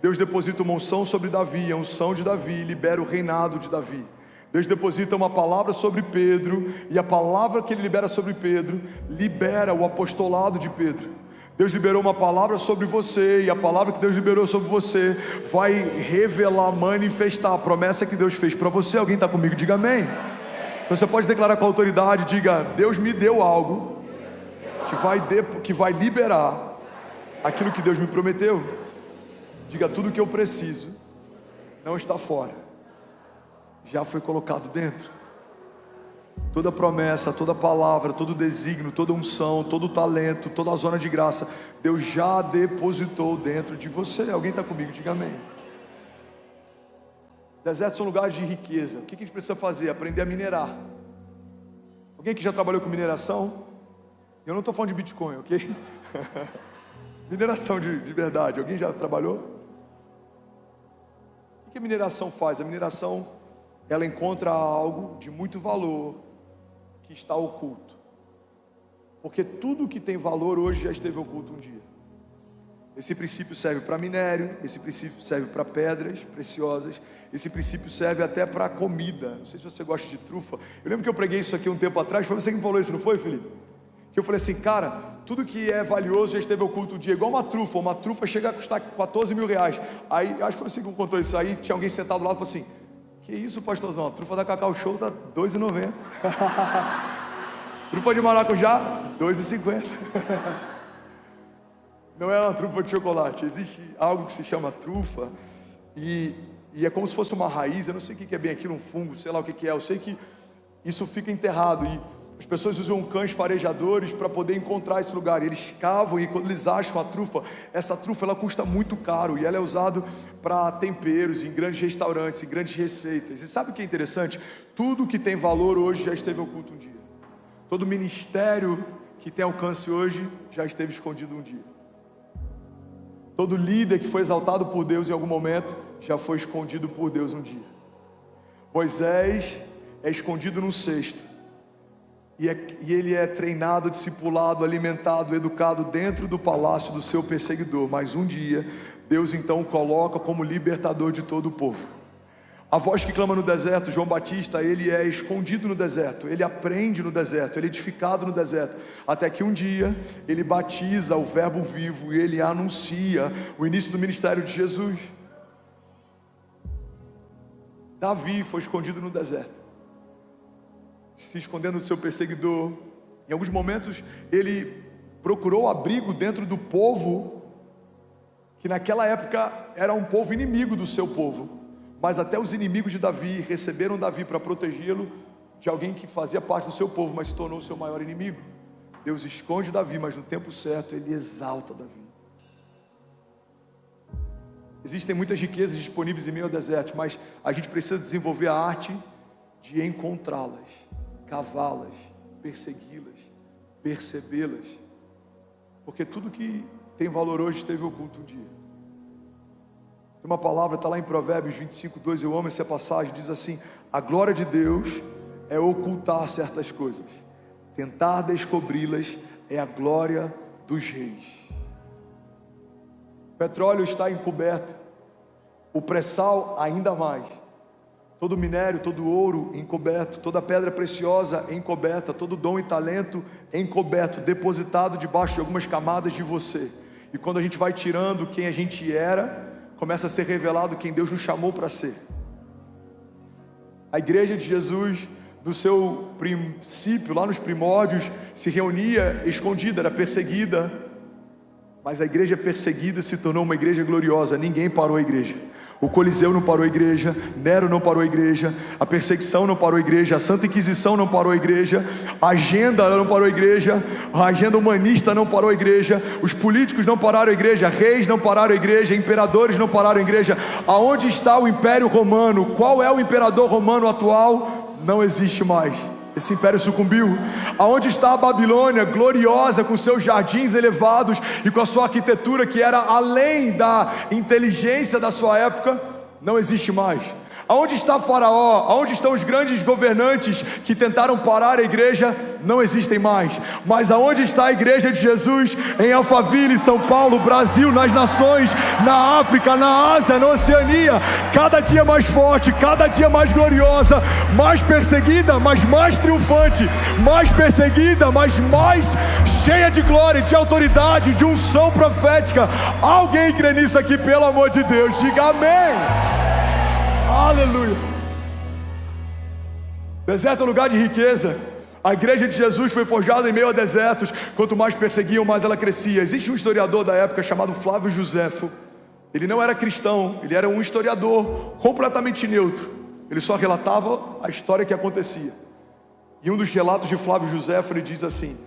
Deus deposita uma unção sobre Davi, a unção de Davi libera o reinado de Davi. Deus deposita uma palavra sobre Pedro, e a palavra que Ele libera sobre Pedro libera o apostolado de Pedro. Deus liberou uma palavra sobre você, e a palavra que Deus liberou sobre você vai revelar, manifestar a promessa que Deus fez para você. Alguém está comigo? Diga amém. Então você pode declarar com autoridade, diga: Deus me deu algo que vai liberar aquilo que Deus me prometeu. Diga: tudo que eu preciso não está fora, já foi colocado dentro. Toda promessa, toda palavra, todo desígnio, toda unção, todo talento, toda a zona de graça, Deus já depositou dentro de você. Alguém está comigo? Diga amém. Desertos são lugares de riqueza. O que a gente precisa fazer? Aprender a minerar. Alguém que já trabalhou com mineração? Eu não estou falando de Bitcoin, ok? Mineração de verdade. Alguém já trabalhou? O que a mineração faz? A mineração, ela encontra algo de muito valor que está oculto, porque tudo que tem valor hoje já esteve oculto um dia. Esse princípio serve para minério, esse princípio serve para pedras preciosas, esse princípio serve até para comida. Não sei se você gosta de trufa. Eu lembro que eu preguei isso aqui um tempo atrás. Foi você que me falou isso, não foi, Felipe? Que eu falei assim: cara, tudo que é valioso já esteve oculto um dia. Igual uma trufa chega a custar 14 mil reais. Aí, acho que foi você que contou isso aí. Tinha alguém sentado lá e falou assim: que isso, pastorzão, a trufa da Cacau Show está R$2,90. Trufa de maracujá, R$2,50. Não é uma trufa de chocolate. Existe algo que se chama trufa, e é como se fosse uma raiz. Eu não sei o que é bem aquilo, um fungo, sei lá o que é. Eu sei que isso fica enterrado, e as pessoas usam cães farejadores para poder encontrar esse lugar. Eles cavam, e quando eles acham a trufa, essa trufa ela custa muito caro, e ela é usada para temperos, em grandes restaurantes, em grandes receitas. E sabe o que é interessante? Tudo que tem valor hoje já esteve oculto um dia. Todo ministério que tem alcance hoje já esteve escondido um dia. Todo líder que foi exaltado por Deus em algum momento já foi escondido por Deus um dia. Moisés é escondido num cesto, e ele é treinado, discipulado, alimentado, educado dentro do palácio do seu perseguidor. Mas um dia, Deus então o coloca como libertador de todo o povo. A voz que clama no deserto, João Batista, ele é escondido no deserto, ele aprende no deserto, ele é edificado no deserto, até que um dia, ele batiza o verbo vivo, e ele anuncia o início do ministério de Jesus. Davi foi escondido no deserto, se escondendo do seu perseguidor. Em alguns momentos ele procurou abrigo dentro do povo, que naquela época era um povo inimigo do seu povo, mas até os inimigos de Davi receberam Davi para protegê-lo de alguém que fazia parte do seu povo, mas se tornou o seu maior inimigo. Deus esconde Davi, mas no tempo certo ele exalta Davi. Existem muitas riquezas disponíveis em meio ao deserto, mas a gente precisa desenvolver a arte de encontrá-las, cavá-las, persegui-las, percebê-las, porque tudo que tem valor hoje esteve oculto um dia. Tem uma palavra, está lá em Provérbios 25:2, eu amo essa passagem, diz assim: a glória de Deus é ocultar certas coisas, tentar descobri-las é a glória dos reis. O petróleo está encoberto, o pré-sal ainda mais. Todo minério, todo ouro encoberto, toda pedra preciosa encoberta, todo dom e talento encoberto, depositado debaixo de algumas camadas de você. E quando a gente vai tirando quem a gente era, começa a ser revelado quem Deus nos chamou para ser. A igreja de Jesus, no seu princípio, lá nos primórdios, se reunia escondida, era perseguida, mas a igreja perseguida se tornou uma igreja gloriosa. Ninguém parou a igreja. O Coliseu não parou a igreja, Nero não parou a igreja, a perseguição não parou a igreja, a Santa Inquisição não parou a igreja, a agenda não parou a igreja, a agenda humanista não parou a igreja, os políticos não pararam a igreja, reis não pararam a igreja, imperadores não pararam a igreja. Aonde está o Império Romano? Qual é o imperador romano atual? Não existe mais. Esse império sucumbiu. Aonde está a Babilônia, gloriosa, com seus jardins elevados e com a sua arquitetura que era além da inteligência da sua época? Não existe mais. Aonde está Faraó? Aonde estão os grandes governantes que tentaram parar a igreja? Não existem mais. Mas aonde está a igreja de Jesus? Em Alphaville, São Paulo, Brasil, nas nações, na África, na Ásia, na Oceania. Cada dia mais forte, cada dia mais gloriosa, mais perseguida, mas mais triunfante, mais perseguida, mas mais cheia de glória, de autoridade, de unção profética. Alguém crê nisso aqui, pelo amor de Deus? Diga amém. Aleluia. Deserto é lugar de riqueza. A igreja de Jesus foi forjada em meio a desertos. Quanto mais perseguiam, mais ela crescia. Existe um historiador da época chamado Flávio Josefo. Ele não era cristão, ele era um historiador completamente neutro. Ele só relatava a história que acontecia. E um dos relatos de Flávio Josefo, ele diz assim: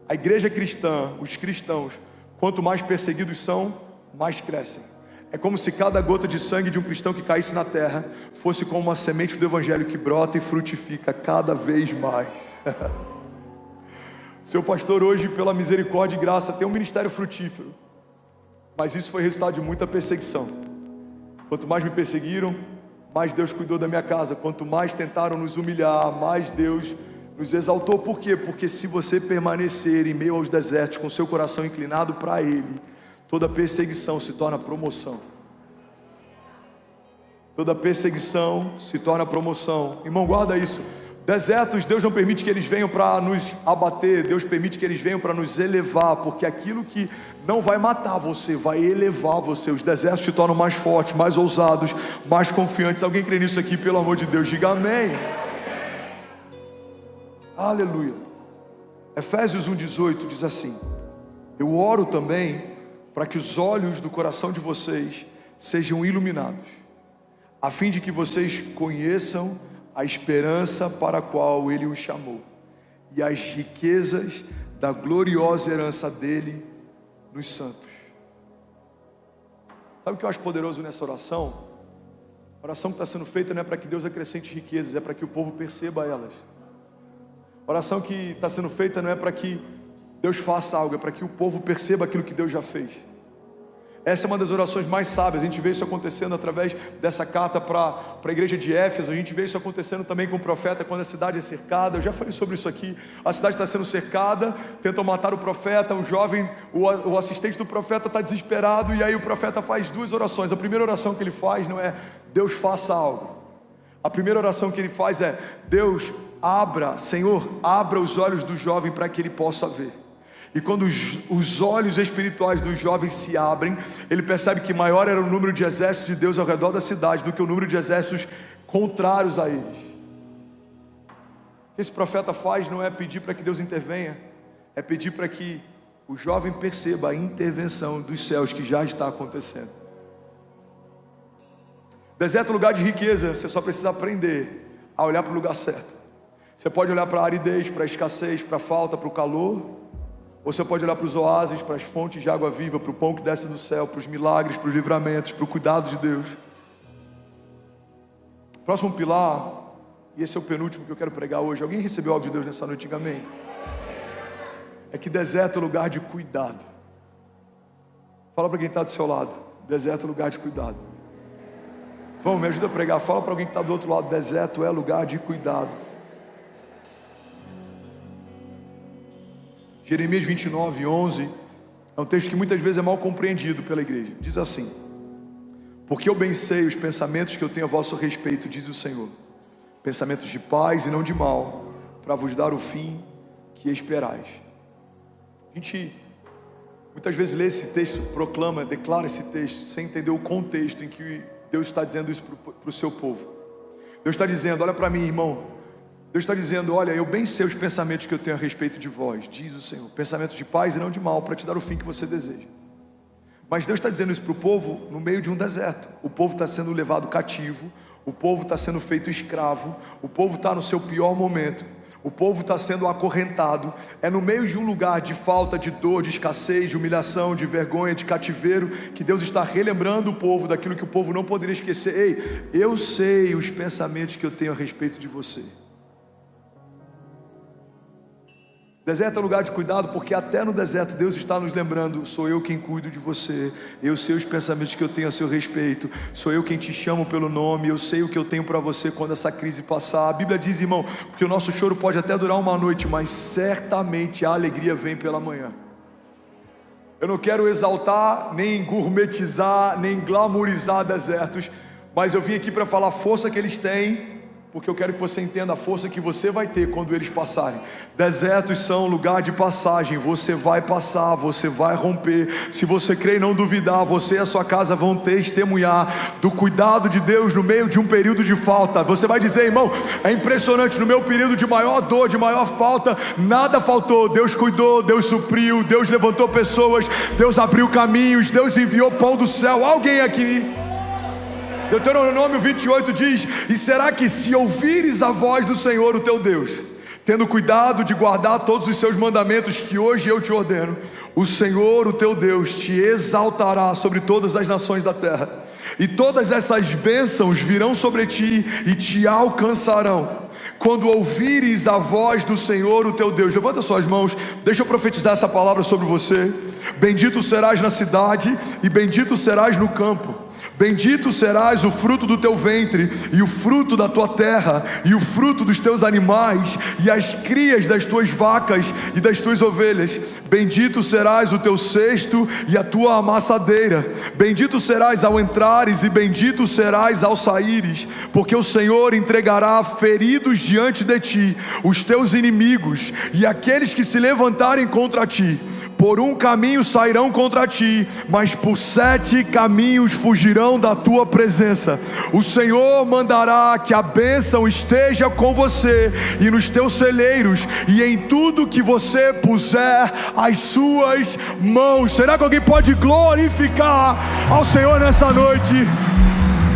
a igreja cristã, os cristãos, quanto mais perseguidos são, mais crescem. É como se cada gota de sangue de um cristão que caísse na terra fosse como uma semente do evangelho que brota e frutifica cada vez mais. Seu pastor hoje, pela misericórdia e graça, tem um ministério frutífero, mas isso foi resultado de muita perseguição. Quanto mais me perseguiram, mais Deus cuidou da minha casa. Quanto mais tentaram nos humilhar, mais Deus nos exaltou. Por quê? Porque se você permanecer em meio aos desertos com seu coração inclinado para Ele, toda perseguição se torna promoção. Toda perseguição se torna promoção. Irmão, guarda isso. Desertos, Deus não permite que eles venham para nos abater. Deus permite que eles venham para nos elevar. Porque aquilo que não vai matar você, vai elevar você. Os desertos se tornam mais fortes, mais ousados, mais confiantes. Alguém crê nisso aqui, pelo amor de Deus? Diga amém. Aleluia. Efésios 1,18 diz assim: eu oro também para que os olhos do coração de vocês sejam iluminados, a fim de que vocês conheçam a esperança para a qual Ele os chamou, e as riquezas da gloriosa herança dele nos santos. Sabe o que eu acho poderoso nessa oração? A oração que está sendo feita não é para que Deus acrescente riquezas, é para que o povo perceba elas. A oração que está sendo feita não é para que Deus faça algo, é para que o povo perceba aquilo que Deus já fez. Essa é uma das orações mais sábias. A gente vê isso acontecendo através dessa carta para a igreja de Éfeso. A gente vê isso acontecendo também com o profeta quando a cidade é cercada. Eu já falei sobre isso aqui. A cidade está sendo cercada, tentam matar o profeta. O jovem, o assistente do profeta está desesperado, e aí o profeta faz duas orações. A primeira oração que ele faz não é Deus faça algo. A primeira oração que ele faz é: Deus abra, Senhor, abra os olhos do jovem para que ele possa ver. E quando os olhos espirituais dos jovens se abrem, ele percebe que maior era o número de exércitos de Deus ao redor da cidade do que o número de exércitos contrários a eles. O que esse profeta faz não é pedir para que Deus intervenha, é pedir para que o jovem perceba a intervenção dos céus que já está acontecendo. Deserto é lugar de riqueza. Você só precisa aprender a olhar para o lugar certo. Você pode olhar para a aridez, para a escassez, para a falta, para o calor, ou você pode olhar para os oásis, para as fontes de água viva, para o pão que desce do céu, para os milagres, para os livramentos, para o cuidado de Deus. Próximo pilar, e esse é o penúltimo que eu quero pregar hoje. Alguém recebeu algo de Deus nessa noite? Diga amém. É que deserto é lugar de cuidado. Fala para quem está do seu lado: deserto é lugar de cuidado. Vamos, me ajuda a pregar. Fala para alguém que está do outro lado: deserto é lugar de cuidado. Jeremias 29:11 é um texto que muitas vezes é mal compreendido pela igreja. Diz assim: porque eu bem sei os pensamentos que eu tenho a vosso respeito, diz o Senhor, pensamentos de paz e não de mal, para vos dar o fim que esperais. A gente muitas vezes lê esse texto, proclama, declara esse texto, sem entender o contexto em que Deus está dizendo isso para o seu povo. Deus está dizendo: olha para mim, irmão. Deus está dizendo: olha, eu bem sei os pensamentos que eu tenho a respeito de vós, diz o Senhor, pensamentos de paz e não de mal, para te dar o fim que você deseja. Mas Deus está dizendo isso para o povo no meio de um deserto. O povo está sendo levado cativo, o povo está sendo feito escravo, o povo está no seu pior momento, o povo está sendo acorrentado. É no meio de um lugar de falta, de dor, de escassez, de humilhação, de vergonha, de cativeiro, que Deus está relembrando o povo daquilo que o povo não poderia esquecer. Ei, eu sei os pensamentos que eu tenho a respeito de você. Deserto é um lugar de cuidado, porque até no deserto Deus está nos lembrando: sou eu quem cuido de você, eu sei os pensamentos que eu tenho a seu respeito, sou eu quem te chamo pelo nome, eu sei o que eu tenho para você quando essa crise passar. A Bíblia diz, irmão, que o nosso choro pode até durar uma noite, mas certamente a alegria vem pela manhã. Eu não quero exaltar, nem gourmetizar, nem glamourizar desertos, mas eu vim aqui para falar a força que eles têm, porque eu quero que você entenda a força que você vai ter quando eles passarem. Desertos são lugar de passagem. Você vai passar, você vai romper. Se você crer e não duvidar, você e a sua casa vão testemunhar do cuidado de Deus no meio de um período de falta. Você vai dizer, irmão, é impressionante, no meu período de maior dor, de maior falta, nada faltou. Deus cuidou, Deus supriu, Deus levantou pessoas, Deus abriu caminhos, Deus enviou pão do céu. Alguém aqui? Deuteronômio 28 diz: e será que se ouvires a voz do Senhor o teu Deus, tendo cuidado de guardar todos os seus mandamentos que hoje eu te ordeno, o Senhor o teu Deus te exaltará sobre todas as nações da terra, e todas essas bênçãos virão sobre ti e te alcançarão quando ouvires a voz do Senhor o teu Deus. Levanta suas mãos, deixa eu profetizar essa palavra sobre você. Bendito serás na cidade e bendito serás no campo. Bendito serás o fruto do teu ventre, e o fruto da tua terra, e o fruto dos teus animais, e as crias das tuas vacas e das tuas ovelhas. Bendito serás o teu cesto e a tua amassadeira. Bendito serás ao entrares, e bendito serás ao saíres, porque o Senhor entregará feridos diante de ti os teus inimigos, e aqueles que se levantarem contra ti. Por um caminho sairão contra ti, mas por 7 caminhos fugirão da tua presença. O Senhor mandará que a bênção esteja com você e nos teus celeiros, e em tudo que você puser as suas mãos. Será que alguém pode glorificar ao Senhor nessa noite?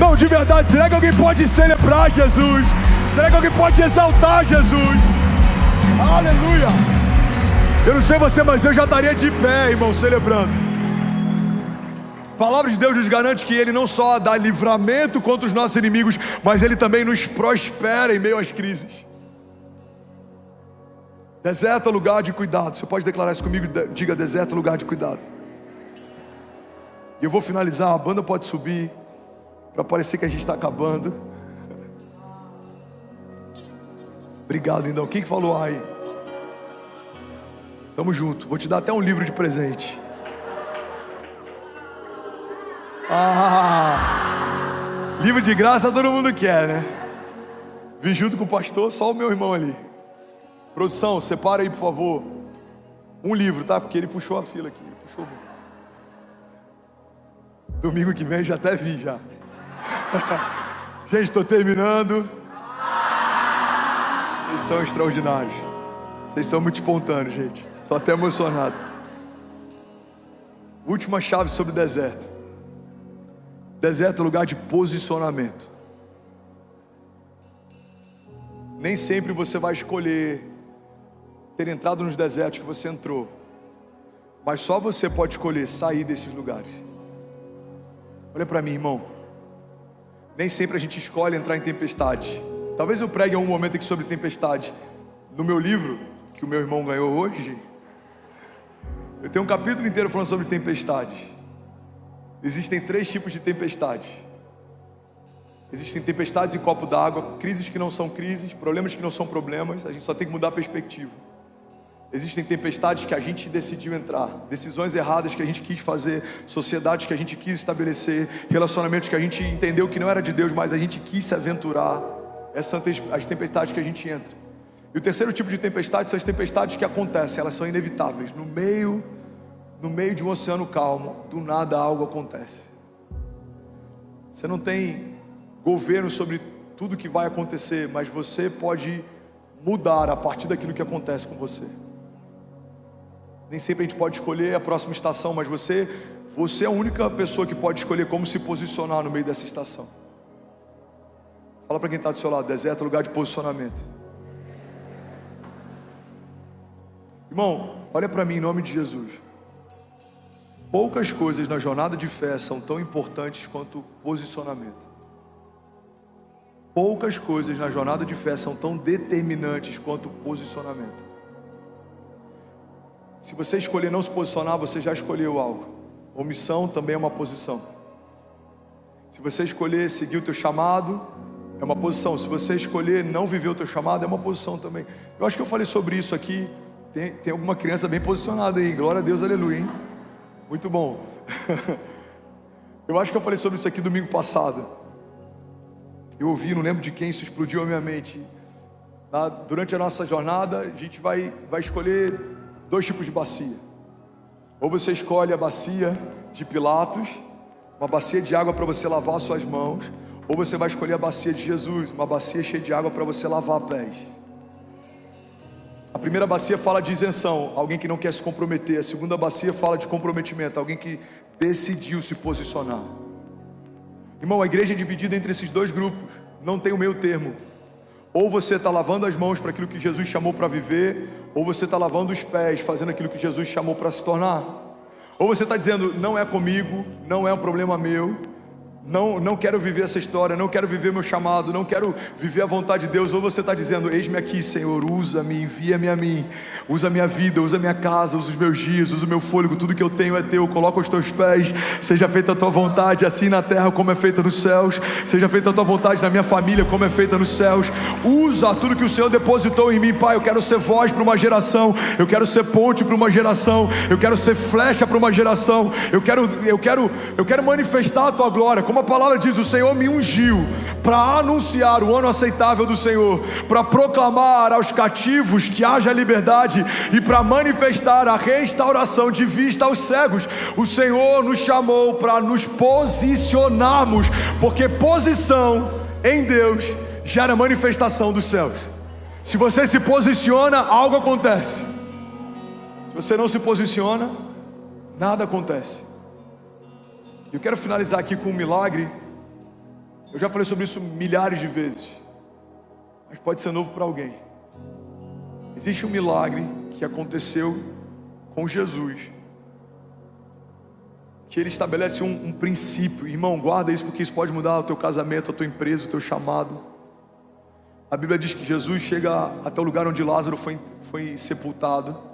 Não, de verdade, será que alguém pode celebrar Jesus? Será que alguém pode exaltar Jesus? Aleluia! Eu não sei você, mas eu já estaria de pé, irmão, celebrando. A palavra de Deus nos garante que Ele não só dá livramento contra os nossos inimigos, mas Ele também nos prospera em meio às crises. Deserto é lugar de cuidado. Você pode declarar isso comigo? Diga: deserto é lugar de cuidado. E eu vou finalizar, a banda pode subir, para parecer que a gente está acabando. Obrigado, lindão. Quem que falou aí? Tamo junto, vou te dar até um livro de presente. Livro de graça todo mundo quer, né? Vim junto com o pastor, só o meu irmão ali. Produção, separa aí, por favor, um livro, tá? Porque ele puxou a fila aqui, puxou. Domingo que vem já até vi já. Gente, estou terminando. Vocês são extraordinários. Vocês são muito espontâneos, gente. Estou até emocionado. Última chave sobre deserto. Deserto é lugar de posicionamento. Nem sempre você vai escolher ter entrado nos desertos que você entrou, mas só você pode escolher sair desses lugares. Olha para mim, irmão. Nem sempre a gente escolhe entrar em tempestade. Talvez eu pregue em algum momento aqui sobre tempestade. No meu livro, que o meu irmão ganhou hoje, eu tenho um capítulo inteiro falando sobre tempestade. Existem 3 tipos de tempestade. Existem tempestades em copo d'água, crises que não são crises, problemas que não são problemas. A gente só tem que mudar a perspectiva. Existem tempestades que a gente decidiu entrar, decisões erradas que a gente quis fazer, sociedades que a gente quis estabelecer, relacionamentos que a gente entendeu que não era de Deus, mas a gente quis se aventurar. Essas são as tempestades que a gente entra. E o terceiro tipo de tempestade são as tempestades que acontecem, elas são inevitáveis. No meio de um oceano calmo, do nada algo acontece. Você não tem governo sobre tudo que vai acontecer, mas você pode mudar a partir daquilo que acontece com você. Nem sempre a gente pode escolher a próxima estação, mas você Você é a única pessoa que pode escolher como se posicionar no meio dessa estação. Fala para quem está do seu lado: deserto é lugar de posicionamento. Irmão, olha para mim em nome de Jesus. Poucas coisas na jornada de fé são tão importantes quanto posicionamento. Poucas coisas na jornada de fé são tão determinantes quanto posicionamento. Se você escolher não se posicionar, você já escolheu algo. Omissão também é uma posição. Se você escolher seguir o teu chamado, é uma posição. Se você escolher não viver o teu chamado, é uma posição também. Eu acho que eu falei sobre isso aqui. Tem alguma criança bem posicionada aí. Glória a Deus, aleluia, hein? Muito bom. Eu acho que eu falei sobre isso aqui domingo passado. Eu ouvi, não lembro de quem, isso explodiu a minha mente. Durante a nossa jornada, a gente vai escolher 2 tipos de bacia. Ou você escolhe a bacia de Pilatos, uma bacia de água para você lavar suas mãos. Ou você vai escolher a bacia de Jesus, uma bacia cheia de água para você lavar pés. A primeira bacia fala de isenção, alguém que não quer se comprometer. A segunda bacia fala de comprometimento, alguém que decidiu se posicionar. Irmão, a igreja é dividida entre esses 2 grupos, não tem o meio termo. Ou você está lavando as mãos para aquilo que Jesus chamou para viver, ou você está lavando os pés, fazendo aquilo que Jesus chamou para se tornar. Ou você está dizendo: não é comigo, não é um problema meu, não quero viver essa história, não quero viver meu chamado, não quero viver a vontade de Deus. Ou você está dizendo: eis-me aqui, Senhor, usa-me, envia-me a mim, usa a minha vida, usa a minha casa, usa os meus dias, usa o meu fôlego, tudo que eu tenho é teu, coloca os teus pés, seja feita a tua vontade, assim na terra como é feita nos céus, seja feita a tua vontade na minha família como é feita nos céus. Usa tudo que o Senhor depositou em mim, Pai. Eu quero ser voz para uma geração, eu quero ser ponte para uma geração, eu quero ser flecha para uma geração, eu quero manifestar a tua glória. Como a palavra diz, o Senhor me ungiu para anunciar o ano aceitável do Senhor, para proclamar aos cativos que haja liberdade e para manifestar a restauração de vista aos cegos. O Senhor nos chamou para nos posicionarmos, porque posição em Deus gera manifestação dos céus. Se você se posiciona, algo acontece. Se você não se posiciona, nada acontece. Eu quero finalizar aqui com um milagre. Eu já falei sobre isso milhares de vezes, mas pode ser novo para alguém. Existe um milagre que aconteceu com Jesus, que ele estabelece um princípio. Irmão, guarda isso, porque isso pode mudar o teu casamento, a tua empresa, o teu chamado. A Bíblia diz que Jesus chega até o lugar onde Lázaro foi sepultado.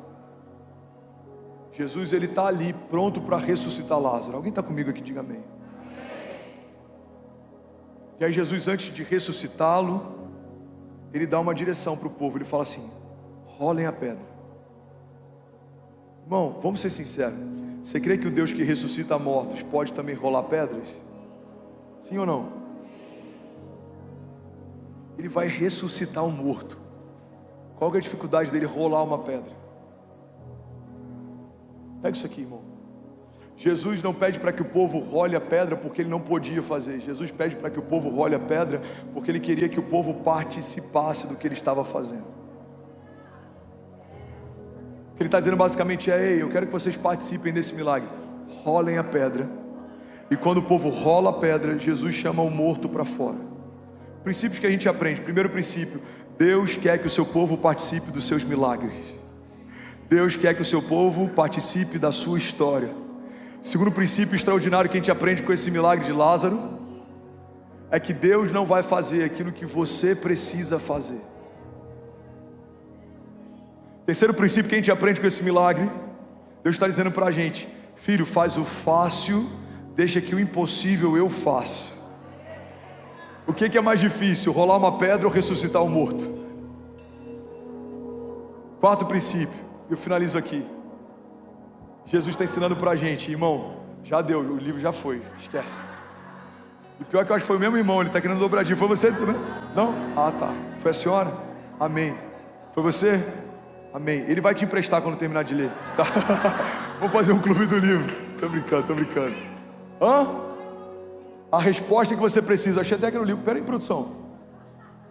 Jesus, ele está ali pronto para ressuscitar Lázaro. Alguém está comigo aqui? Diga amém. E aí Jesus, antes de ressuscitá-lo, ele dá uma direção para o povo. Ele fala assim: rolem a pedra. Irmão, vamos ser sinceros. Você crê que o Deus que ressuscita mortos pode também rolar pedras? Sim ou não? Ele vai ressuscitar um morto. Qual que é a dificuldade dele rolar uma pedra? Pega isso aqui, irmão. Jesus não pede para que o povo role a pedra porque ele não podia fazer. Jesus pede para que o povo role a pedra porque ele queria que o povo participasse do que ele estava fazendo. O que ele está dizendo basicamente é: ei, eu quero que vocês participem desse milagre. Rolem a pedra. E quando o povo rola a pedra, Jesus chama o morto para fora. Princípios que a gente aprende. Primeiro princípio: Deus quer que o seu povo participe dos seus milagres. Deus quer que o seu povo participe da sua história. Segundo princípio extraordinário que a gente aprende com esse milagre de Lázaro, é que Deus não vai fazer aquilo que você precisa fazer. Terceiro princípio que a gente aprende com esse milagre, Deus está dizendo para a gente: filho, faz o fácil, deixa que o impossível eu faço. O que é mais difícil, rolar uma pedra ou ressuscitar um morto? Quarto princípio, eu finalizo aqui. Jesus está ensinando para a gente: irmão, já deu, o livro já foi, esquece. E pior que eu acho que foi o mesmo irmão, ele está querendo dobradinho. Foi você, né? Não? Ah, tá. Foi a senhora? Amém. Foi você? Amém. Ele vai te emprestar quando terminar de ler, tá? Vamos fazer um clube do livro. Tô brincando. Hã? A resposta que você precisa. Achei até que era o livro. Pera aí, produção.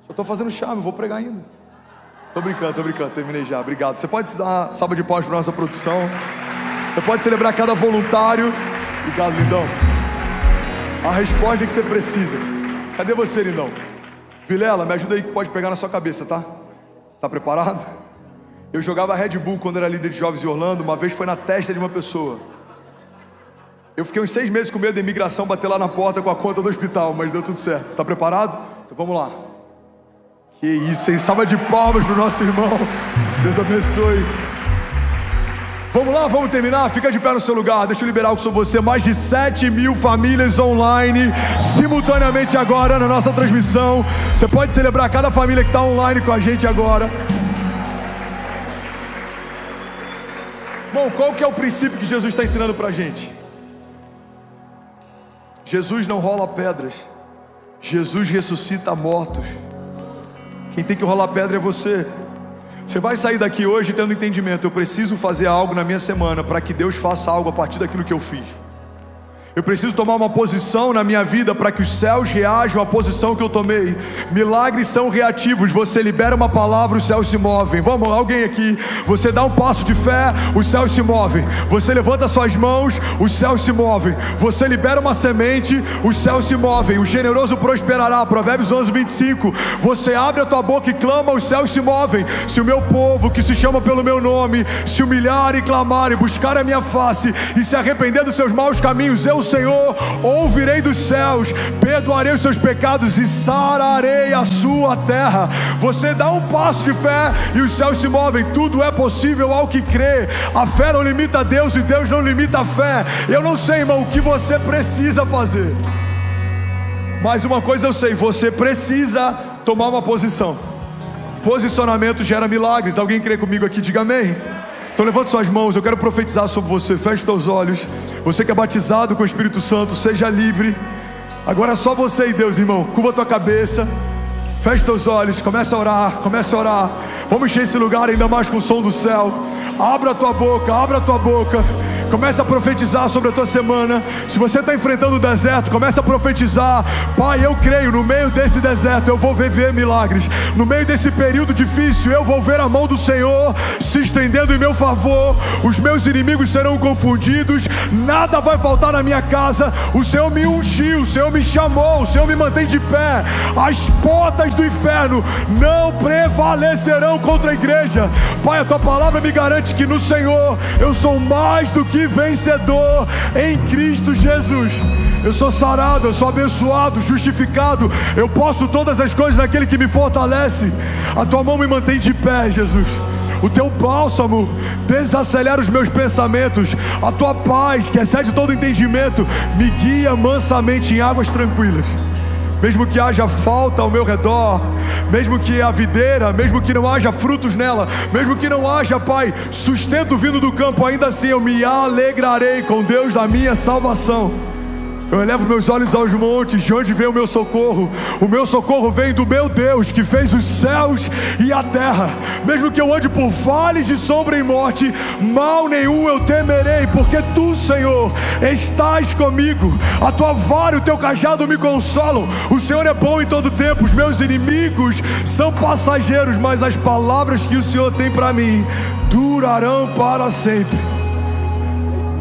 Só estou fazendo charme, vou pregar ainda. Tô brincando, terminei já, obrigado. Você pode dar uma salva de palmas para nossa produção. Você pode celebrar cada voluntário. Obrigado, lindão. A resposta que você precisa. Cadê você, lindão? Vilela, me ajuda aí que pode pegar na sua cabeça, tá? Tá preparado? Eu jogava Red Bull quando era líder de jovens em Orlando. Uma vez foi na testa de uma pessoa. Eu fiquei uns 6 meses com medo da imigração bater lá na porta com a conta do hospital, mas deu tudo certo. Tá preparado? Então vamos lá. Que isso, hein? Salva de palmas pro nosso irmão. Deus abençoe. Vamos lá, vamos terminar? Fica de pé no seu lugar. Deixa eu liberar algo sobre você. Mais de 7.000 famílias online simultaneamente agora na nossa transmissão. Você pode celebrar cada família que está online com a gente agora. Bom, qual que é o princípio que Jesus está ensinando pra gente? Jesus não rola pedras. Jesus ressuscita mortos. Quem tem que rolar pedra é você. Você vai sair daqui hoje tendo entendimento. Eu preciso fazer algo na minha semana para que Deus faça algo a partir daquilo que eu fiz. Eu preciso tomar uma posição na minha vida para que os céus reajam à posição que eu tomei. Milagres são reativos. Você libera uma palavra, os céus se movem. Vamos, alguém aqui. Você dá um passo de fé, os céus se movem. Você levanta suas mãos, os céus se movem. Você libera uma semente, os céus se movem. O generoso prosperará. Provérbios 11:25. Você abre a tua boca e clama, os céus se movem. Se o meu povo, que se chama pelo meu nome, se humilhar e clamar e buscar a minha face e se arrepender dos seus maus caminhos, eu, Senhor, ouvirei dos céus, perdoarei os seus pecados e sararei a sua terra. Você dá um passo de fé e os céus se movem. Tudo é possível ao que crê. A fé não limita Deus e Deus não limita a fé. Eu não sei, irmão, o que você precisa fazer, mas uma coisa eu sei: você precisa tomar uma posição. Posicionamento gera milagres. Alguém crê comigo aqui? Diga amém. Então levante suas mãos, eu quero profetizar sobre você. Feche seus olhos. Você que é batizado com o Espírito Santo, seja livre. Agora é só você e Deus, irmão. Curva a tua cabeça, feche teus olhos, começa a orar, começa a orar. Vamos encher esse lugar ainda mais com o som do céu. Abra a tua boca, abra a tua boca. Começa a profetizar sobre a tua semana. Se você está enfrentando o deserto, começa a profetizar. Pai, eu creio, no meio desse deserto eu vou viver milagres. No meio desse período difícil eu vou ver a mão do Senhor se estendendo em meu favor. Os meus inimigos serão confundidos. Nada vai faltar na minha casa. O Senhor me ungiu, o Senhor me chamou, o Senhor me mantém de pé. As portas do inferno não prevalecerão contra a igreja. Pai, a tua palavra me garante que no Senhor eu sou mais do que vencedor em Cristo Jesus. Eu sou sarado, eu sou abençoado, justificado. Eu posso todas as coisas naquele que me fortalece. A tua mão me mantém de pé, Jesus. O teu bálsamo desacelera os meus pensamentos. A tua paz, que excede todo entendimento, me guia mansamente em águas tranquilas. Mesmo que haja falta ao meu redor, mesmo que a videira, mesmo que não haja frutos nela, mesmo que não haja, Pai, sustento vindo do campo, ainda assim eu me alegrarei com Deus da minha salvação. Eu elevo meus olhos aos montes, de onde vem o meu socorro? O meu socorro vem do meu Deus, que fez os céus e a terra. Mesmo que eu ande por vales de sombra e morte, mal nenhum eu temerei, porque Tu, Senhor, estás comigo. A Tua vara e o Teu cajado me consolam. O Senhor é bom em todo tempo. Os meus inimigos são passageiros, mas as palavras que o Senhor tem para mim durarão para sempre.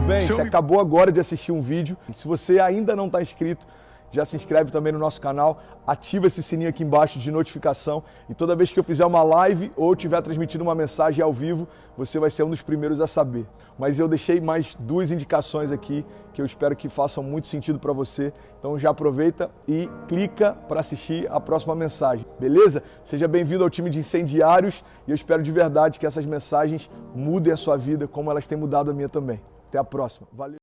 Bem, você acabou agora de assistir um vídeo. Se você ainda não está inscrito, já se inscreve também no nosso canal, ativa esse sininho aqui embaixo de notificação e toda vez que eu fizer uma live ou estiver transmitindo uma mensagem ao vivo, você vai ser um dos primeiros a saber. Mas eu deixei mais 2 indicações aqui que eu espero que façam muito sentido para você. Então já aproveita e clica para assistir a próxima mensagem, beleza? Seja bem-vindo ao time de incendiários e eu espero de verdade que essas mensagens mudem a sua vida como elas têm mudado a minha também. Até a próxima. Valeu!